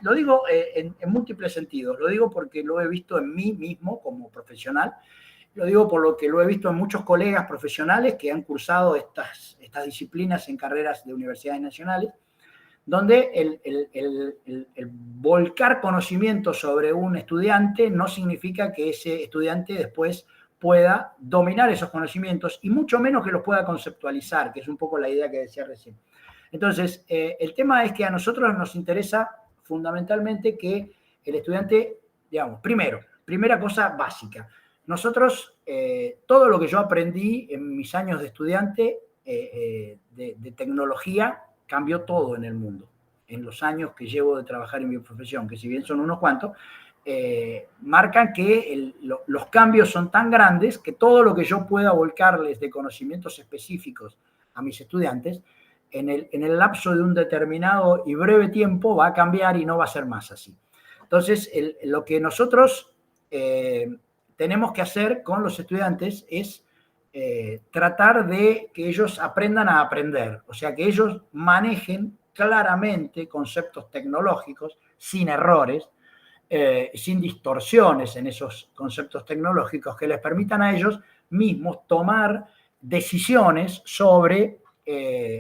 Lo digo en múltiples sentidos, lo digo porque lo he visto en mí mismo como profesional, lo digo por lo que lo he visto en muchos colegas profesionales que han cursado estas disciplinas en carreras de universidades nacionales, donde el volcar conocimiento sobre un estudiante no significa que ese estudiante después pueda dominar esos conocimientos y mucho menos que los pueda conceptualizar, que es un poco la idea que decía recién. Entonces, el tema es que a nosotros nos interesa fundamentalmente que el estudiante, digamos, primera cosa básica, nosotros, todo lo que yo aprendí en mis años de estudiante de tecnología cambió todo en el mundo, en los años que llevo de trabajar en mi profesión, que si bien son unos cuantos, marcan que los cambios son tan grandes que todo lo que yo pueda volcarles de conocimientos específicos a mis estudiantes, en el lapso de un determinado y breve tiempo va a cambiar y no va a ser más así. Entonces, lo que nosotros tenemos que hacer con los estudiantes es tratar de que ellos aprendan a aprender, o sea, que ellos manejen claramente conceptos tecnológicos sin errores, sin distorsiones en esos conceptos tecnológicos que les permitan a ellos mismos tomar decisiones sobre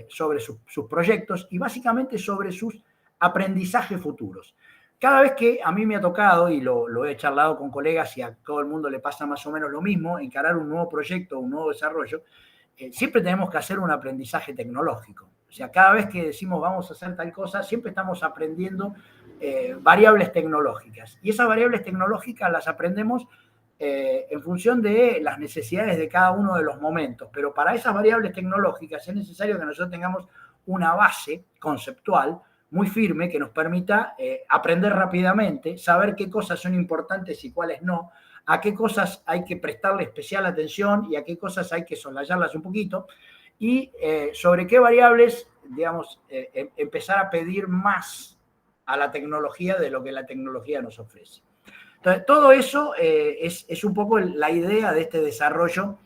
sus proyectos y básicamente sobre sus aprendizajes futuros. Cada vez que a mí me ha tocado, y lo he charlado con colegas y a todo el mundo le pasa más o menos lo mismo, encarar un nuevo proyecto, un nuevo desarrollo, siempre tenemos que hacer un aprendizaje tecnológico. O sea, cada vez que decimos vamos a hacer tal cosa, siempre estamos aprendiendo variables tecnológicas. Y esas variables tecnológicas las aprendemos en función de las necesidades de cada uno de los momentos. Pero para esas variables tecnológicas es necesario que nosotros tengamos una base conceptual muy firme que nos permita aprender rápidamente, saber qué cosas son importantes y cuáles no, a qué cosas hay que prestarle especial atención y a qué cosas hay que soslayarlas un poquito, y sobre qué variables, digamos, empezar a pedir más a la tecnología de lo que la tecnología nos ofrece. Entonces, todo eso es un poco la idea de este desarrollo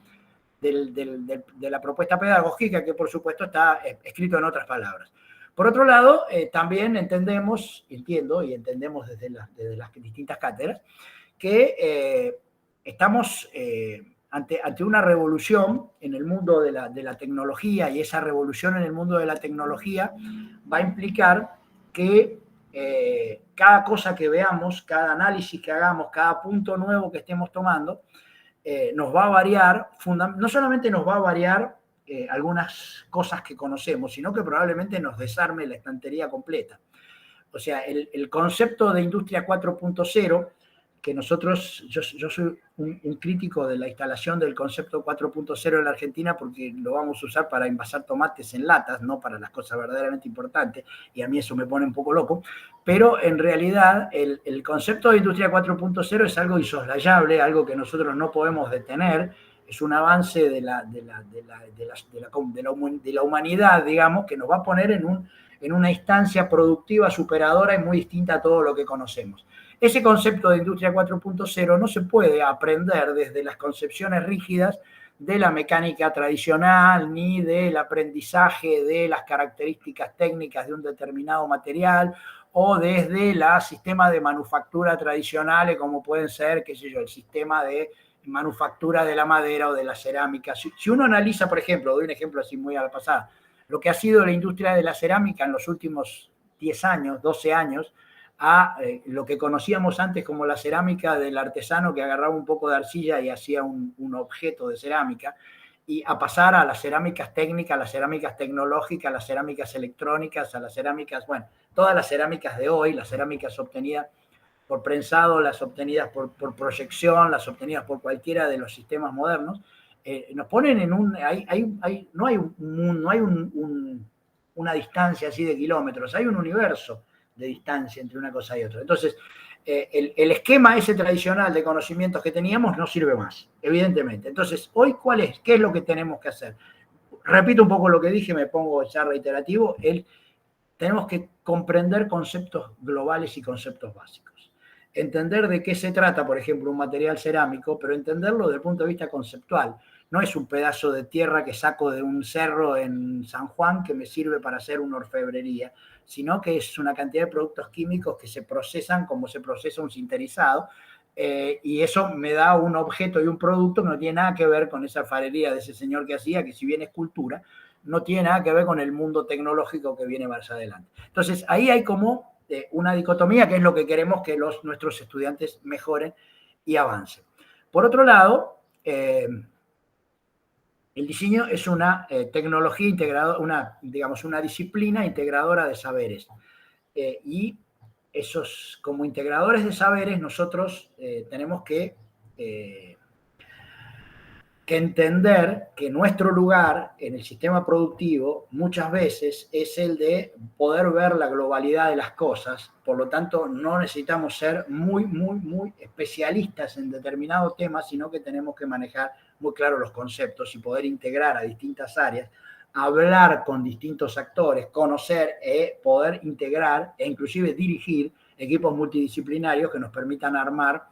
de la propuesta pedagógica, que por supuesto está escrito en otras palabras. Por otro lado, también entiendo y entendemos desde las distintas cátedras que estamos ante una revolución en el mundo de la tecnología, y esa revolución en el mundo de la tecnología va a implicar que cada cosa que veamos, cada análisis que hagamos, cada punto nuevo que estemos tomando, nos va a variar, no solamente nos va a variar algunas cosas que conocemos, sino que probablemente nos desarme la estantería completa. O sea, el concepto de industria 4.0 que nosotros, yo soy un crítico de la instalación del concepto 4.0 en la Argentina porque lo vamos a usar para envasar tomates en latas, no para las cosas verdaderamente importantes, y a mí eso me pone un poco loco, pero en realidad el concepto de industria 4.0 es algo insoslayable, algo que nosotros no podemos detener, es un avance de la humanidad, digamos, que nos va a poner en una instancia productiva superadora y muy distinta a todo lo que conocemos. Ese concepto de industria 4.0 no se puede aprender desde las concepciones rígidas de la mecánica tradicional, ni del aprendizaje de las características técnicas de un determinado material, o desde los sistemas de manufactura tradicionales, como pueden ser, qué sé yo, el sistema de manufactura de la madera o de la cerámica. Si uno analiza, por ejemplo, doy un ejemplo así muy a la pasada, lo que ha sido la industria de la cerámica en los últimos 10 años, 12 años, a lo que conocíamos antes como la cerámica del artesano que agarraba un poco de arcilla y hacía un objeto de cerámica, y a pasar a las cerámicas técnicas, a las cerámicas tecnológicas, a las cerámicas electrónicas, a las cerámicas, bueno, todas las cerámicas de hoy, las cerámicas obtenidas por prensado, las obtenidas por proyección, las obtenidas por cualquiera de los sistemas modernos, nos ponen en no hay una distancia así de kilómetros, hay un universo de distancia entre una cosa y otra. Entonces, el esquema ese tradicional de conocimientos que teníamos no sirve más, evidentemente. Entonces, hoy, ¿cuál es? ¿Qué es lo que tenemos que hacer? Repito un poco lo que dije, me pongo ya reiterativo, tenemos que comprender conceptos globales y conceptos básicos. Entender de qué se trata, por ejemplo, un material cerámico, pero entenderlo desde el punto de vista conceptual. No es un pedazo de tierra que saco de un cerro en San Juan que me sirve para hacer una orfebrería, sino que es una cantidad de productos químicos que se procesan como se procesa un sinterizado, y eso me da un objeto y un producto que no tiene nada que ver con esa alfarería de ese señor que hacía, que si bien es cultura, no tiene nada que ver con el mundo tecnológico que viene más adelante. Entonces, ahí hay como una dicotomía, que es lo que queremos que nuestros estudiantes mejoren y avancen. Por otro lado, el diseño es una tecnología integrada, digamos, una disciplina integradora de saberes. Y como integradores de saberes, nosotros tenemos que entender que nuestro lugar en el sistema productivo muchas veces es el de poder ver la globalidad de las cosas. Por lo tanto, no necesitamos ser muy especialistas en determinado tema, sino que tenemos que manejar muy claro los conceptos y poder integrar a distintas áreas, hablar con distintos actores, conocer, poder integrar e inclusive dirigir equipos multidisciplinarios que nos permitan armar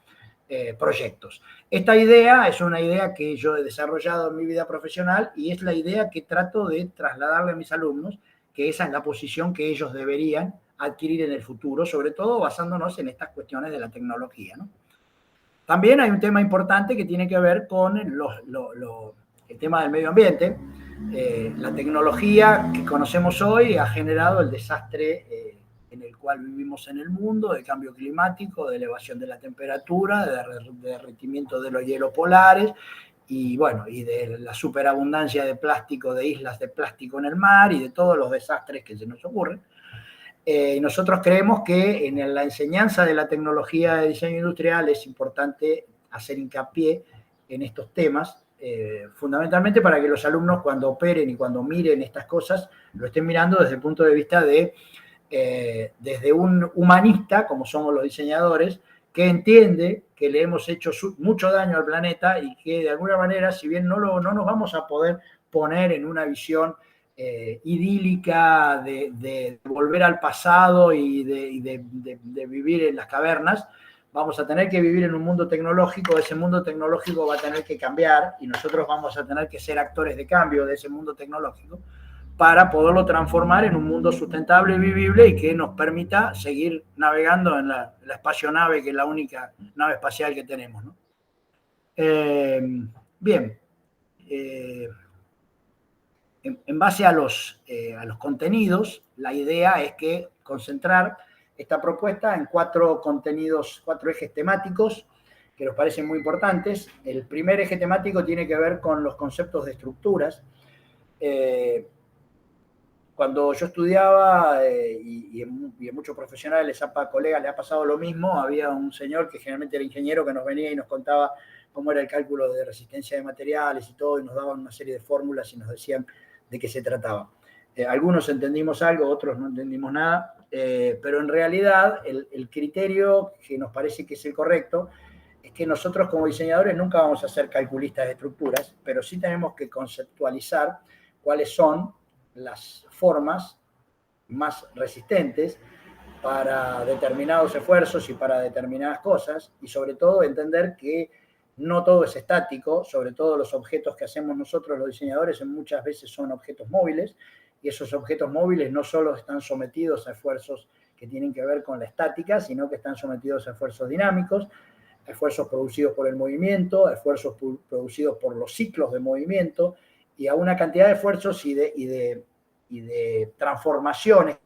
proyectos. Esta idea es una idea que yo he desarrollado en mi vida profesional y es la idea que trato de trasladarle a mis alumnos, que esa es la posición que ellos deberían adquirir en el futuro, sobre todo basándonos en estas cuestiones de la tecnología, ¿no? También hay un tema importante que tiene que ver con el tema del medio ambiente. La tecnología que conocemos hoy ha generado el desastre en el cual vivimos en el mundo, de cambio climático, de elevación de la temperatura, de derretimiento de los hielos polares, y bueno, y de la superabundancia de plástico, de islas de plástico en el mar, y de todos los desastres que se nos ocurren. Nosotros creemos que en la enseñanza de la tecnología de diseño industrial es importante hacer hincapié en estos temas, fundamentalmente para que los alumnos cuando operen y cuando miren estas cosas, lo estén mirando desde el punto de vista desde un humanista, como somos los diseñadores, que entiende que le hemos hecho mucho daño al planeta y que de alguna manera, si bien no nos vamos a poder poner en una visión idílica de volver al pasado y de vivir en las cavernas, vamos a tener que vivir en un mundo tecnológico. Ese mundo tecnológico va a tener que cambiar y nosotros vamos a tener que ser actores de cambio de ese mundo tecnológico para poderlo transformar en un mundo sustentable y vivible y que nos permita seguir navegando en la espacionave, que es la única nave espacial que tenemos, ¿no? Bien. En base a los contenidos, la idea es que concentrar esta propuesta en 4 contenidos, 4 ejes temáticos que nos parecen muy importantes. El primer eje temático tiene que ver con los conceptos de estructuras. cuando yo estudiaba, y en muchos profesionales, colegas, le ha pasado lo mismo, había un señor que generalmente era ingeniero que nos venía y nos contaba cómo era el cálculo de resistencia de materiales y todo, y nos daban una serie de fórmulas y nos decían de qué se trataba. Algunos entendimos algo, otros no entendimos nada, pero en realidad el criterio que nos parece que es el correcto es que nosotros como diseñadores nunca vamos a ser calculistas de estructuras, pero sí tenemos que conceptualizar cuáles son las formas más resistentes para determinados esfuerzos y para determinadas cosas, y sobre todo entender que no todo es estático, sobre todo los objetos que hacemos nosotros los diseñadores muchas veces son objetos móviles, y esos objetos móviles no solo están sometidos a esfuerzos que tienen que ver con la estática, sino que están sometidos a esfuerzos dinámicos, a esfuerzos producidos por el movimiento, a esfuerzos producidos por los ciclos de movimiento, y a una cantidad de esfuerzos y de transformaciones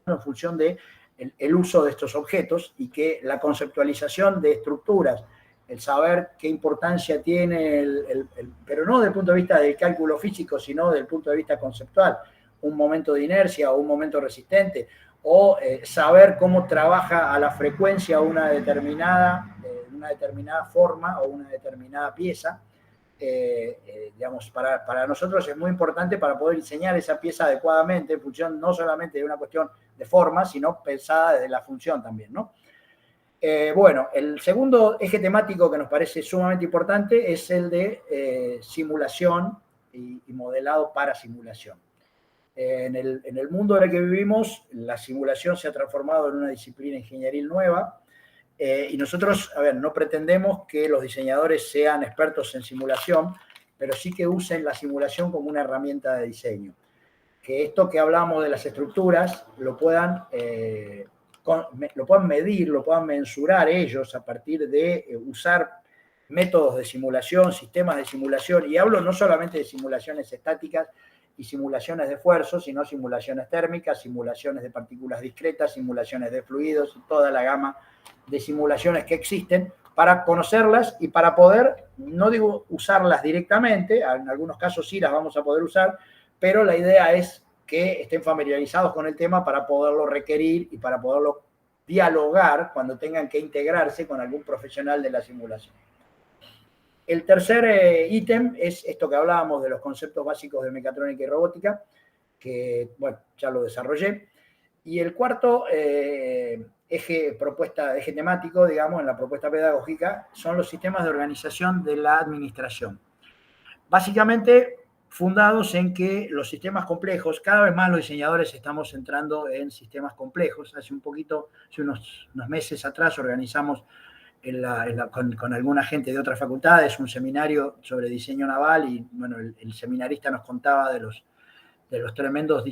en función de el uso de estos objetos, y que la conceptualización de estructuras, el saber qué importancia tiene, pero no desde el punto de vista del cálculo físico, sino desde el punto de vista conceptual, un momento de inercia o un momento resistente, o saber cómo trabaja a la frecuencia una determinada forma o una determinada pieza, digamos, para nosotros es muy importante para poder diseñar esa pieza adecuadamente en función no solamente de una cuestión de forma, sino pensada desde la función también, ¿no? Bueno, el segundo eje temático que nos parece sumamente importante es el de simulación y modelado para simulación. En el mundo en el que vivimos, la simulación se ha transformado en una disciplina ingenieril nueva, y nosotros, a ver, no pretendemos que los diseñadores sean expertos en simulación, pero sí que usen la simulación como una herramienta de diseño. Que esto que hablamos de las estructuras lo puedan medir, lo puedan mensurar ellos a partir de usar métodos de simulación, sistemas de simulación, y hablo no solamente de simulaciones estáticas y simulaciones de esfuerzo, sino simulaciones térmicas, simulaciones de partículas discretas, simulaciones de fluidos, y toda la gama de simulaciones que existen, para conocerlas y para poder, no digo usarlas directamente, en algunos casos sí las vamos a poder usar, pero la idea es que estén familiarizados con el tema para poderlo requerir y para poderlo dialogar cuando tengan que integrarse con algún profesional de la simulación. El tercer ítem es esto que hablábamos de los conceptos básicos de mecatrónica y robótica, que, bueno, ya lo desarrollé. Y el cuarto eje temático, digamos, en la propuesta pedagógica, son los sistemas de organización de la administración. Básicamente fundados en que los sistemas complejos, cada vez más los diseñadores estamos entrando en sistemas complejos. Hace unos meses atrás organizamos con alguna gente de otras facultades un seminario sobre diseño naval, y bueno, el seminarista nos contaba de los tremendos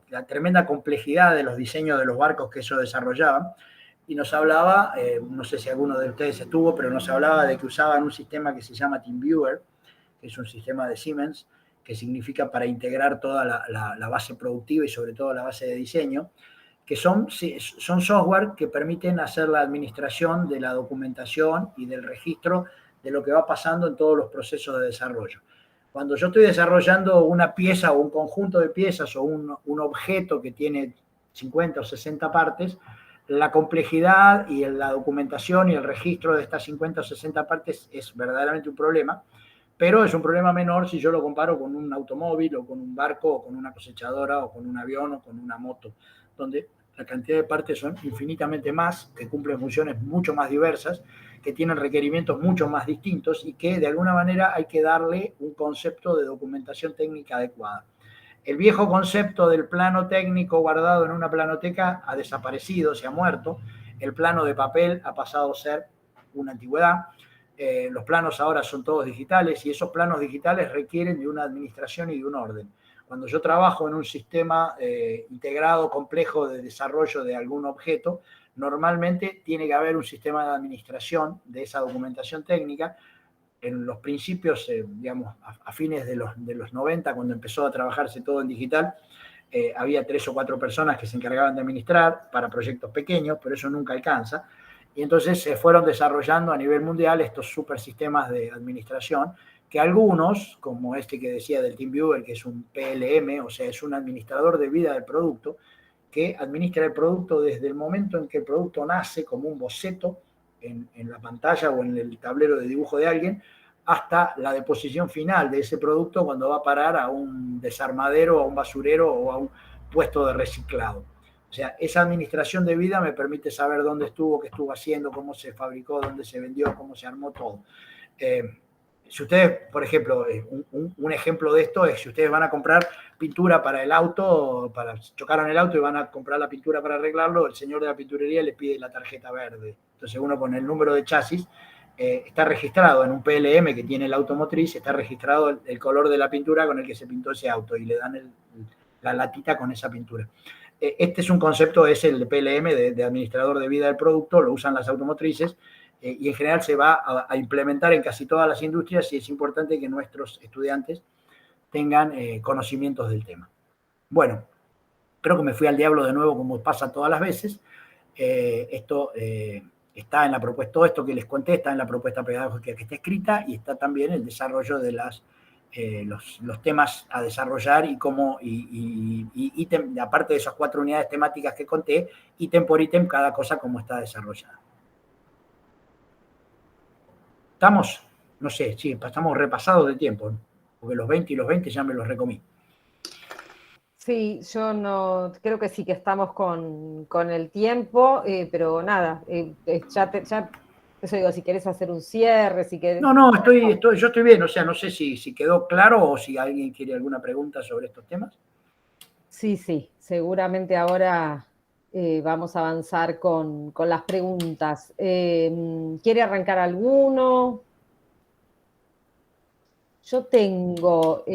la tremenda complejidad de los diseños de los barcos que ellos desarrollaban, y nos hablaba, no sé si alguno de ustedes estuvo, pero nos hablaba de que usaban un sistema que se llama TeamViewer, que es un sistema de Siemens, que significa para integrar toda la base productiva y sobre todo la base de diseño, que son software que permiten hacer la administración de la documentación y del registro de lo que va pasando en todos los procesos de desarrollo. Cuando yo estoy desarrollando una pieza o un conjunto de piezas o un objeto que tiene 50 o 60 partes, la complejidad y la documentación y el registro de estas 50 o 60 partes es verdaderamente un problema, pero es un problema menor si yo lo comparo con un automóvil o con un barco o con una cosechadora o con un avión o con una moto, donde la cantidad de partes son infinitamente más, que cumplen funciones mucho más diversas, que tienen requerimientos mucho más distintos y que de alguna manera hay que darle un concepto de documentación técnica adecuada. El viejo concepto del plano técnico guardado en una planoteca ha desaparecido, se ha muerto. El plano de papel ha pasado a ser una antigüedad. Los planos ahora son todos digitales, y esos planos digitales requieren de una administración y de un orden. Cuando yo trabajo en un sistema integrado, complejo de desarrollo de algún objeto, normalmente tiene que haber un sistema de administración de esa documentación técnica. En los principios, digamos, a fines de los 90, cuando empezó a trabajarse todo en digital, había 3 o 4 personas que se encargaban de administrar para proyectos pequeños, pero eso nunca alcanza. Y entonces se fueron desarrollando a nivel mundial estos super sistemas de administración que algunos, como este que decía del TeamViewer, que es un PLM, o sea, es un administrador de vida del producto, que administra el producto desde el momento en que el producto nace como un boceto en la pantalla o en el tablero de dibujo de alguien, hasta la deposición final de ese producto cuando va a parar a un desarmadero, a un basurero o a un puesto de reciclado. O sea, esa administración de vida me permite saber dónde estuvo, qué estuvo haciendo, cómo se fabricó, dónde se vendió, cómo se armó todo. Si ustedes, por ejemplo, un ejemplo de esto es si ustedes van a comprar pintura para el auto, chocaron el auto y van a comprar la pintura para arreglarlo, el señor de la pinturería le pide la tarjeta verde. Entonces uno con el número de chasis está registrado en un PLM que tiene la automotriz, está registrado el color de la pintura con el que se pintó ese auto y le dan la latita con esa pintura. Este es un concepto, es el PLM de administrador de vida del producto, lo usan las automotrices y en general se va a implementar en casi todas las industrias y es importante que nuestros estudiantes tengan conocimientos del tema. Bueno, creo que me fui al diablo de nuevo como pasa todas las veces. Esto está en la propuesta, todo esto que les conté está en la propuesta pedagógica que está escrita y está también el desarrollo de los temas a desarrollar y cómo, ítem, aparte de esas 4 unidades temáticas que conté, ítem por ítem, cada cosa cómo está desarrollada. Estamos, no sé, sí, estamos repasados de tiempo, ¿no? Porque los 20 y los 20 ya me los recomí. Sí, yo no, creo que sí que estamos con el tiempo, pero nada, ya eso digo, si querés hacer un cierre, si querés... No, yo estoy bien, o sea, no sé si quedó claro o si alguien quiere alguna pregunta sobre estos temas. Sí, seguramente ahora vamos a avanzar con las preguntas. ¿Quiere arrancar alguno? Yo tengo...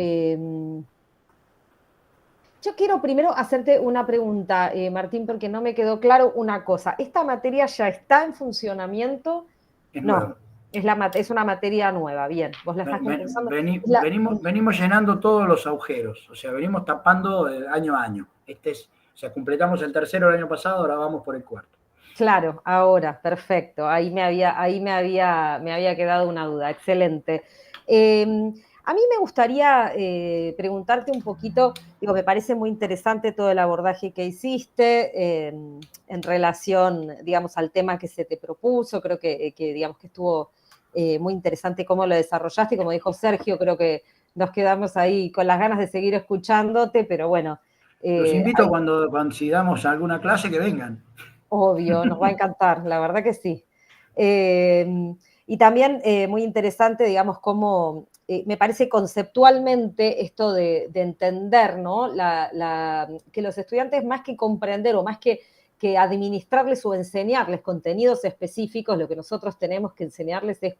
yo quiero primero hacerte una pregunta, Martín, porque no me quedó claro una cosa. ¿Esta materia ya está en funcionamiento? No, es una materia nueva, bien. Vos la estás compensando. Venimos llenando todos los agujeros, o sea, venimos tapando año a año. O sea, completamos el tercero el año pasado, ahora vamos por el cuarto. Claro, ahora, perfecto. Ahí me había quedado una duda. Excelente. A mí me gustaría preguntarte un poquito, digo, me parece muy interesante todo el abordaje que hiciste en relación, digamos, al tema que se te propuso. Creo que digamos, que estuvo muy interesante cómo lo desarrollaste y como dijo Sergio, creo que nos quedamos ahí con las ganas de seguir escuchándote, pero bueno. Los invito cuando si damos alguna clase que vengan. Obvio, nos va a encantar, la verdad que sí. Y también muy interesante, digamos, cómo me parece conceptualmente esto de entender, ¿no? Que los estudiantes más que comprender o más que administrarles o enseñarles contenidos específicos, lo que nosotros tenemos que enseñarles es,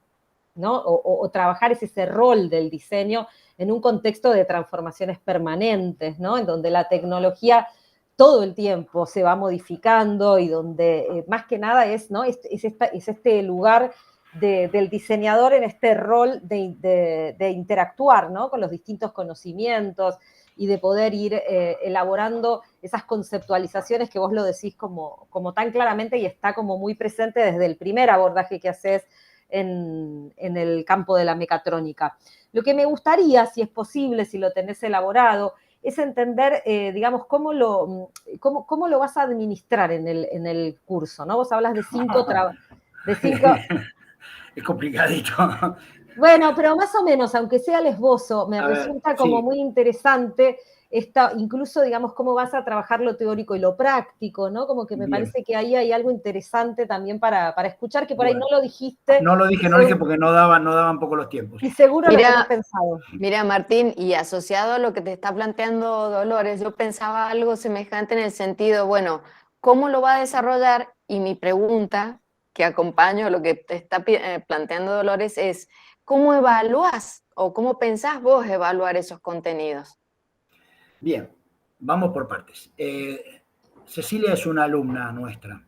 ¿no? O trabajar es ese rol del diseño en un contexto de transformaciones permanentes, ¿no? En donde la tecnología todo el tiempo se va modificando y donde más que nada es, ¿no? es este lugar del diseñador en este rol de interactuar, ¿no? Con los distintos conocimientos y de poder ir elaborando esas conceptualizaciones que vos lo decís como tan claramente y está como muy presente desde el primer abordaje que haces en el campo de la mecatrónica. Lo que me gustaría, si es posible, si lo tenés elaborado, es entender, digamos, cómo lo vas a administrar en el curso, ¿no? Vos hablas de 5 Es complicadito. Bueno, pero más o menos, aunque sea el esbozo, me resulta como muy interesante incluso, digamos, cómo vas a trabajar lo teórico y lo práctico, ¿no? Como que me parece que ahí hay algo interesante también para escuchar, que por ahí no lo dijiste. No lo dije porque no daban poco los tiempos. Y seguro lo tenés pensado. Mira, Martín, y asociado a lo que te está planteando Dolores, yo pensaba algo semejante en el sentido, bueno, ¿cómo lo va a desarrollar? Y mi pregunta, que acompaño a lo que te está planteando Dolores, es, ¿cómo evalúas o cómo pensás vos evaluar esos contenidos? Bien, vamos por partes. Cecilia es una alumna nuestra.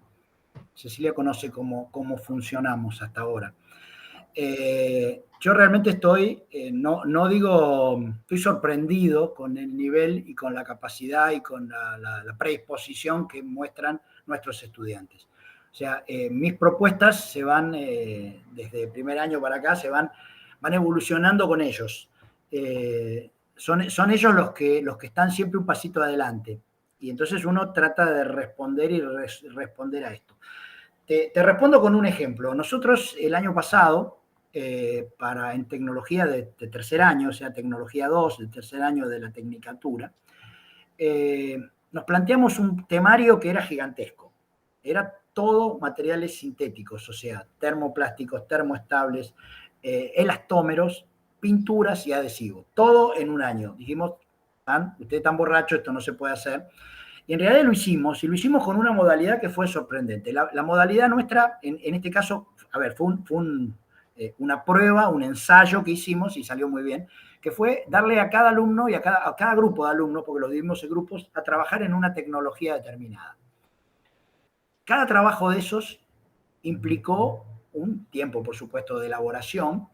Cecilia conoce cómo funcionamos hasta ahora. Yo realmente estoy sorprendido con el nivel y con la capacidad y con la predisposición que muestran nuestros estudiantes. O sea, mis propuestas se van, desde el primer año para acá, se van van evolucionando con ellos. Son ellos los que están siempre un pasito adelante. Y entonces uno trata de responder y responder a esto. Te respondo con un ejemplo. Nosotros el año pasado, en tecnología de tercer año, o sea, tecnología 2, el tercer año de la tecnicatura, nos planteamos un temario que era gigantesco. Era todo materiales sintéticos, o sea, termoplásticos, termoestables, elastómeros, pinturas y adhesivos. Todo en un año. Dijimos, usted es tan borracho, esto no se puede hacer. Y en realidad lo hicimos, y lo hicimos con una modalidad que fue sorprendente. La modalidad nuestra, en este caso, a ver, fue una prueba, un ensayo que hicimos y salió muy bien, que fue darle a cada alumno y a cada grupo de alumnos, porque los dividimos en grupos, a trabajar en una tecnología determinada. Cada trabajo de esos implicó un tiempo, por supuesto, de elaboración.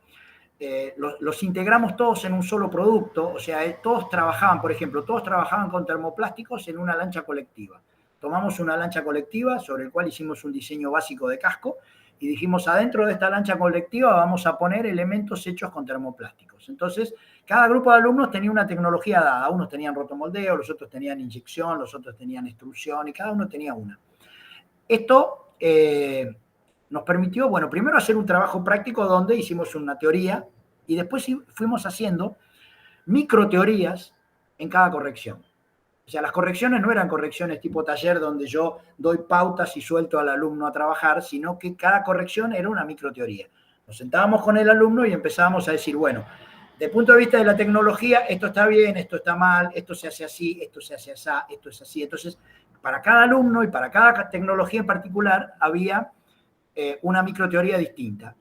Los integramos todos en un solo producto, o sea, todos trabajaban, por ejemplo, todos trabajaban con termoplásticos en una lancha colectiva. Tomamos una lancha colectiva sobre el cual hicimos un diseño básico de casco y dijimos, adentro de esta lancha colectiva vamos a poner elementos hechos con termoplásticos. Entonces, cada grupo de alumnos tenía una tecnología dada. Unos tenían rotomoldeo, los otros tenían inyección, los otros tenían extrusión y cada uno tenía una. Esto nos permitió, bueno, primero hacer un trabajo práctico donde hicimos una teoría y después fuimos haciendo microteorías en cada corrección. O sea, las correcciones no eran correcciones tipo taller donde yo doy pautas y suelto al alumno a trabajar, sino que cada corrección era una microteoría. Nos sentábamos con el alumno y empezábamos a decir, bueno, desde el punto de vista de la tecnología, esto está bien, esto está mal, esto se hace así, esto se hace así, esto es así. Entonces, para cada alumno y para cada tecnología en particular había una microteoría distinta,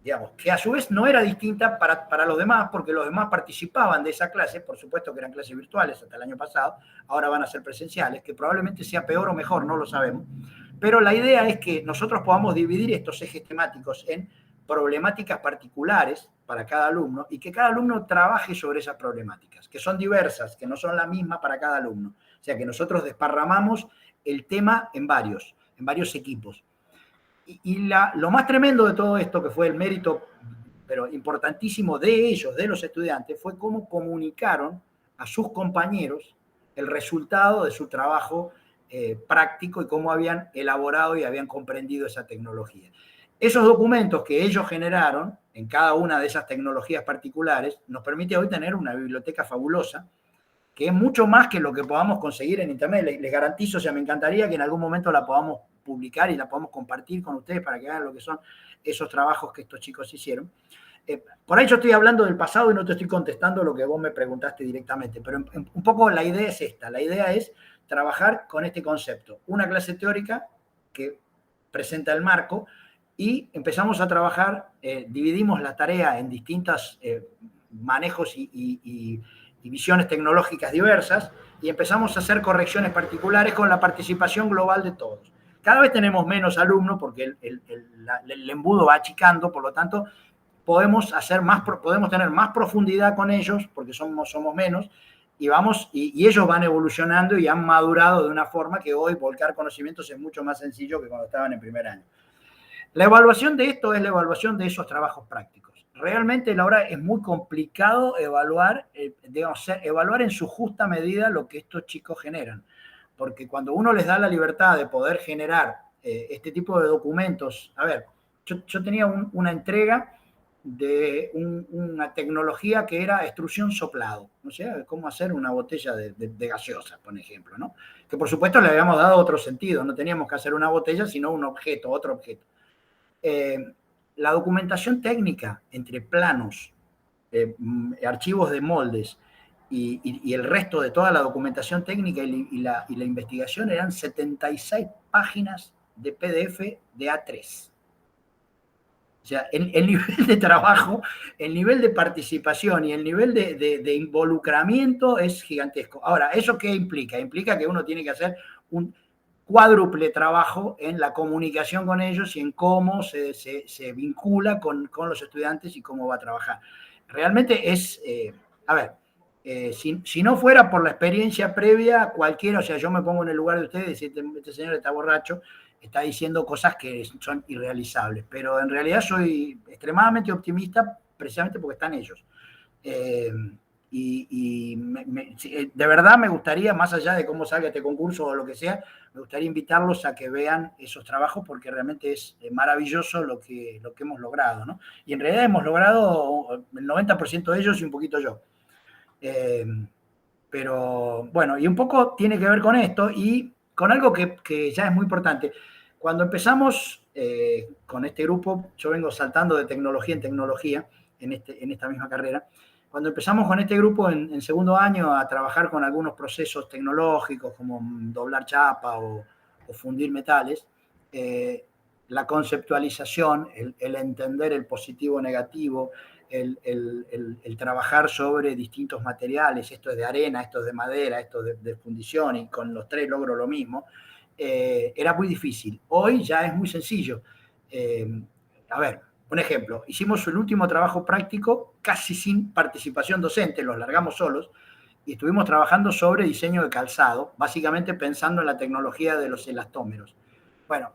digamos, que a su vez no era distinta para los demás, porque los demás participaban de esa clase, por supuesto que eran clases virtuales hasta el año pasado, ahora van a ser presenciales, que probablemente sea peor o mejor, no lo sabemos, pero la idea es que nosotros podamos dividir estos ejes temáticos en problemáticas particulares para cada alumno y que cada alumno trabaje sobre esas problemáticas, que son diversas, que no son las mismas para cada alumno. O sea, que nosotros desparramamos el tema en varios equipos. Y lo más tremendo de todo esto, que fue el mérito, pero importantísimo de ellos, de los estudiantes, fue cómo comunicaron a sus compañeros el resultado de su trabajo práctico y cómo habían elaborado y habían comprendido esa tecnología. Esos documentos que ellos generaron en cada una de esas tecnologías particulares nos permite hoy tener una biblioteca fabulosa, que es mucho más que lo que podamos conseguir en Internet. Les garantizo, o sea, me encantaría que en algún momento la podamos publicar y la podamos compartir con ustedes para que vean lo que son esos trabajos que estos chicos hicieron. Por ahí yo estoy hablando del pasado y no te estoy contestando lo que vos me preguntaste directamente, pero un poco la idea es esta. La idea es trabajar con este concepto. Una clase teórica que presenta el marco y empezamos a trabajar, dividimos la tarea en distintos manejos y visiones tecnológicas diversas y empezamos a hacer correcciones particulares con la participación global de todos. Cada vez tenemos menos alumnos porque el embudo va achicando, por lo tanto podemos tener más profundidad con ellos porque somos menos y ellos van evolucionando y han madurado de una forma que hoy volcar conocimientos es mucho más sencillo que cuando estaban en primer año. La evaluación de esto es la evaluación de esos trabajos prácticos. Realmente, Laura, es muy complicado evaluar en su justa medida lo que estos chicos generan. Porque cuando uno les da la libertad de poder generar este tipo de documentos, a ver, yo tenía una entrega de una tecnología que era extrusión soplado, o sea, cómo hacer una botella de gaseosa, por ejemplo, ¿no? Que por supuesto le habíamos dado otro sentido, no teníamos que hacer una botella, sino un objeto, otro objeto. La documentación técnica entre planos, archivos de moldes y el resto de toda la documentación técnica y la investigación eran 76 páginas de PDF de A3. O sea, el nivel de trabajo, el nivel de participación y el nivel de involucramiento es gigantesco. Ahora, ¿eso qué implica? Implica que uno tiene que hacer un cuádruple trabajo en la comunicación con ellos y en cómo se vincula con los estudiantes y cómo va a trabajar. Realmente es, si no fuera por la experiencia previa, cualquiera, o sea, yo me pongo en el lugar de ustedes y decir, este señor está borracho, está diciendo cosas que son irrealizables, pero en realidad soy extremadamente optimista precisamente porque están ellos. De verdad me gustaría, más allá de cómo salga este concurso o lo que sea, me gustaría invitarlos a que vean esos trabajos porque realmente es maravilloso lo que hemos logrado, ¿no? Y en realidad hemos logrado el 90% de ellos y un poquito yo. Pero bueno, y un poco tiene que ver con esto y con algo que ya es muy importante. Cuando empezamos con este grupo, yo vengo saltando de tecnología en tecnología en esta misma carrera. Cuando empezamos con este grupo en segundo año a trabajar con algunos procesos tecnológicos como doblar chapa o fundir metales, la conceptualización, el entender el positivo o negativo, el trabajar sobre distintos materiales, esto es de arena, esto es de madera, esto es de fundición, y con los tres logro lo mismo, era muy difícil. Hoy ya es muy sencillo. A ver, un ejemplo, hicimos el último trabajo práctico casi sin participación docente, los largamos solos, y estuvimos trabajando sobre diseño de calzado, básicamente pensando en la tecnología de los elastómeros. Bueno,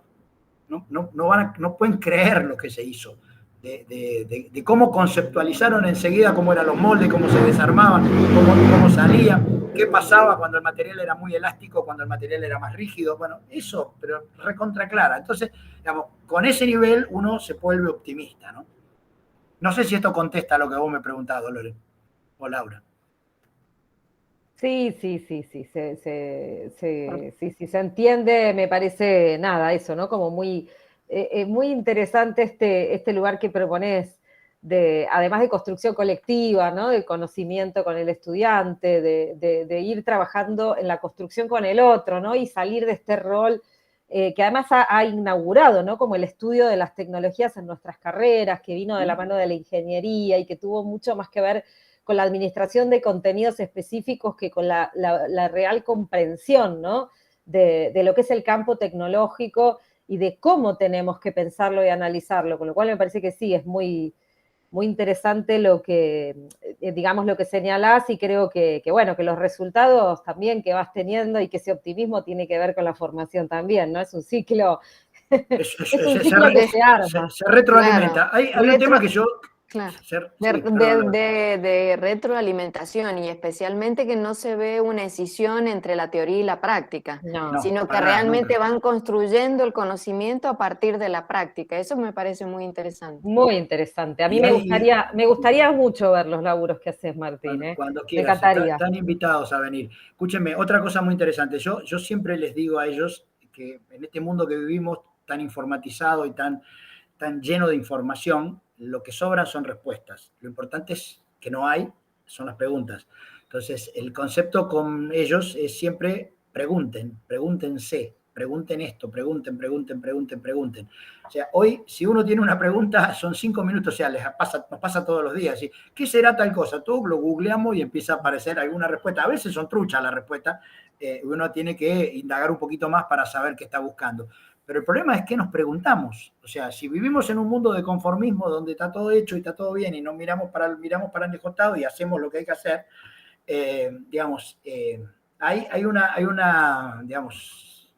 no pueden creer lo que se hizo. De cómo conceptualizaron enseguida cómo eran los moldes, cómo se desarmaban, cómo salía, qué pasaba cuando el material era muy elástico, cuando el material era más rígido. Bueno, eso, pero recontra clara. Entonces, digamos, con ese nivel uno se vuelve optimista, ¿no? No sé si esto contesta a lo que vos me preguntás, Dolores o Laura. Sí, sí, sí, sí, sí, se entiende, me parece nada, eso, ¿no? Como muy interesante este lugar que propones, además de construcción colectiva, ¿no? De conocimiento con el estudiante, de ir trabajando en la construcción con el otro, ¿no? Y salir de este rol que además ha inaugurado, ¿no? Como el estudio de las tecnologías en nuestras carreras, que vino de la mano de la ingeniería y que tuvo mucho más que ver con la administración de contenidos específicos que con la real comprensión, ¿no? de lo que es el campo tecnológico y de cómo tenemos que pensarlo y analizarlo, con lo cual me parece que sí, es muy, muy interesante lo que, digamos, lo que señalás, y creo bueno, que los resultados también que vas teniendo y que ese optimismo tiene que ver con la formación también, ¿no? Es un ciclo, es un ciclo que se arma. Se retroalimenta. Claro. Hay un tema que yo... Claro. Sí, perdón, De retroalimentación, y especialmente que no se ve una escisión entre la teoría y la práctica, No, sino que para nada, realmente nunca. van construyendo el conocimiento a partir de la práctica. Eso me parece muy interesante. muy interesante. A mí Y me gustaría mucho ver los laburos que haces, Martín, ¿eh? cuando Me quieras, encantaría. están invitados a venir. Escúchenme, otra cosa muy interesante. Yo siempre les digo a ellos que en este mundo que vivimos tan informatizado y tan lleno de información, lo que sobran son respuestas. Lo importante es que no hay, son las preguntas. Entonces, el concepto con ellos es siempre pregunten, pregúntense, pregunten esto, pregunten. O sea, hoy, si uno tiene una pregunta, son 5 minutos, o sea, nos pasa todos los días. ¿Sí? ¿Qué será tal cosa? Todo lo googleamos y empieza a aparecer alguna respuesta. A veces son truchas las respuestas, uno tiene que indagar un poquito más para saber qué está buscando. Pero el problema es que nos preguntamos. O sea, si vivimos en un mundo de conformismo donde está todo hecho y está todo bien y no miramos para el costado y hacemos lo que hay que hacer, digamos, hay una, digamos,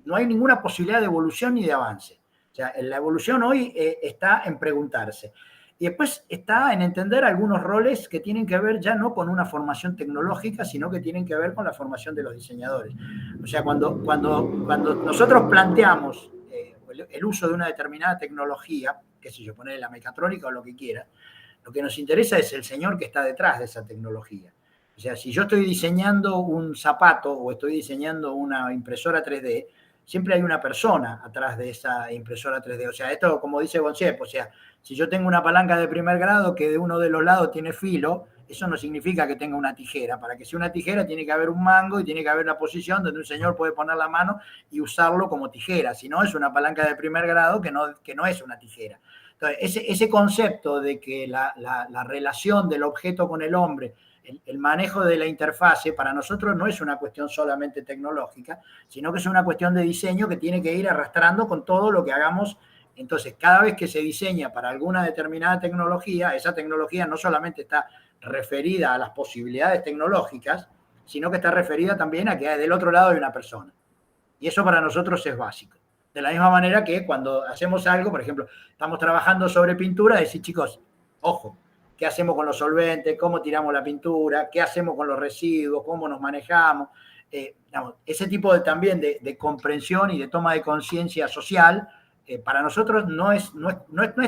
no hay ninguna posibilidad de evolución ni de avance. O sea, la evolución hoy está en preguntarse. Y después está en entender algunos roles que tienen que ver ya no con una formación tecnológica, sino que tienen que ver con la formación de los diseñadores. O sea, cuando nosotros planteamos el uso de una determinada tecnología, qué sé yo, ponerle la mecatrónica o lo que quiera, lo que nos interesa es el señor que está detrás de esa tecnología. O sea, si yo estoy diseñando un zapato o estoy diseñando una impresora 3D, siempre hay una persona atrás de esa impresora 3D. O sea, esto, como dice González, o sea, si yo tengo una palanca de primer grado que de uno de los lados tiene filo, eso no significa que tenga una tijera. Para que sea una tijera tiene que haber un mango y tiene que haber una posición donde un señor puede poner la mano y usarlo como tijera. Si no, es una palanca de primer grado que no es una tijera. Entonces, ese concepto de que la relación del objeto con el hombre, el manejo de la interfase, para nosotros no es una cuestión solamente tecnológica, sino que es una cuestión de diseño que tiene que ir arrastrando con todo lo que hagamos. Entonces, cada vez que se diseña para alguna determinada tecnología, esa tecnología no solamente está referida a las posibilidades tecnológicas, sino que está referida también a que del otro lado hay una persona. Y eso para nosotros es básico. De la misma manera que cuando hacemos algo, por ejemplo, estamos trabajando sobre pintura, decir, chicos, ojo, qué hacemos con los solventes, cómo tiramos la pintura, qué hacemos con los residuos, cómo nos manejamos. Digamos, ese tipo también de comprensión y de toma de conciencia social, para nosotros no es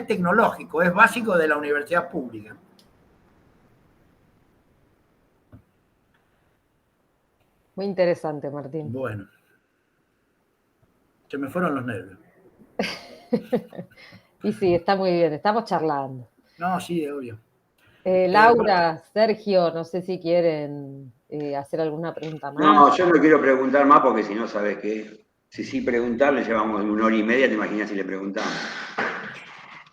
tecnológico, es básico de la universidad pública. Muy interesante, Martín. Bueno, se me fueron los nervios. Y sí, está muy bien, estamos charlando. No, sí, obvio. Laura, Sergio, no sé si quieren hacer alguna pregunta más. No, yo no quiero preguntar más porque si no, sabes que si preguntarle llevamos 1 hora y media, te imaginas si le preguntamos.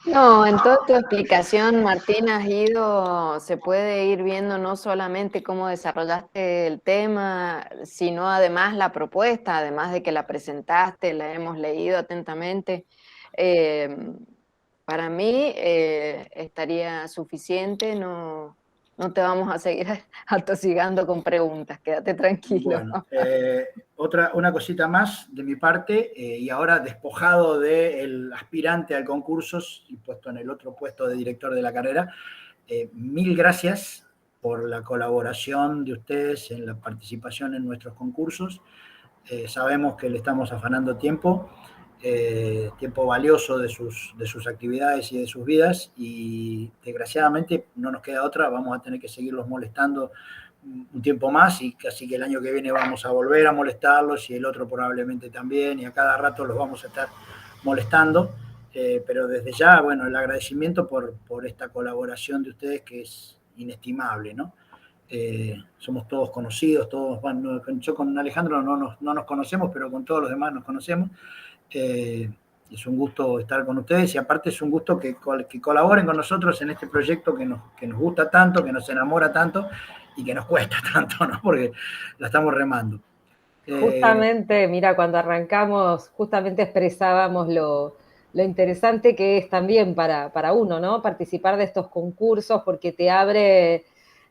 No, en toda tu explicación, Martín, se puede ir viendo no solamente cómo desarrollaste el tema, sino además la propuesta, además de que la presentaste, la hemos leído atentamente. Para mí estaría suficiente, no te vamos a seguir atosigando con preguntas, quédate tranquilo. Bueno, una cosita más de mi parte, y ahora despojado del aspirante al concurso y puesto en el otro puesto de director de la carrera, mil gracias por la colaboración de ustedes en la participación en nuestros concursos. Sabemos que le estamos afanando tiempo valioso de sus actividades y de sus vidas, y desgraciadamente no nos queda otra, vamos a tener que seguirlos molestando un tiempo más, y casi que el año que viene vamos a volver a molestarlos, y el otro probablemente también, y a cada rato los vamos a estar molestando, pero desde ya, bueno, el agradecimiento por esta colaboración de ustedes, que es inestimable, ¿no? Somos todos conocidos, bueno, yo con Alejandro no nos conocemos, pero con todos los demás nos conocemos. Es un gusto estar con ustedes, y aparte es un gusto que colaboren con nosotros en este proyecto que nos gusta tanto, que nos enamora tanto y que nos cuesta tanto, ¿no? Porque la estamos remando. Justamente, mira, cuando arrancamos, justamente expresábamos lo interesante que es también para uno, ¿no? Participar de estos concursos, porque te abre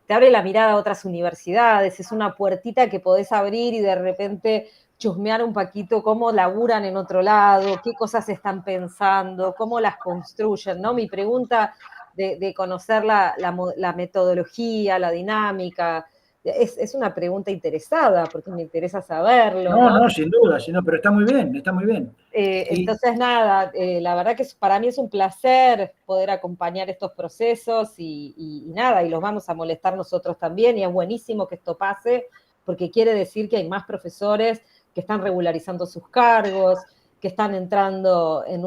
la mirada a otras universidades, es una puertita que podés abrir y de repente chusmear un poquito cómo laburan en otro lado, qué cosas están pensando, cómo las construyen, ¿no? Mi pregunta de conocer la metodología, la dinámica, es una pregunta interesada, porque me interesa saberlo. No, sin duda, pero está muy bien, está muy bien. Entonces, nada, la verdad que para mí es un placer poder acompañar estos procesos y nada, y los vamos a molestar nosotros también, y es buenísimo que esto pase, porque quiere decir que hay más profesores que están regularizando sus cargos, que están entrando en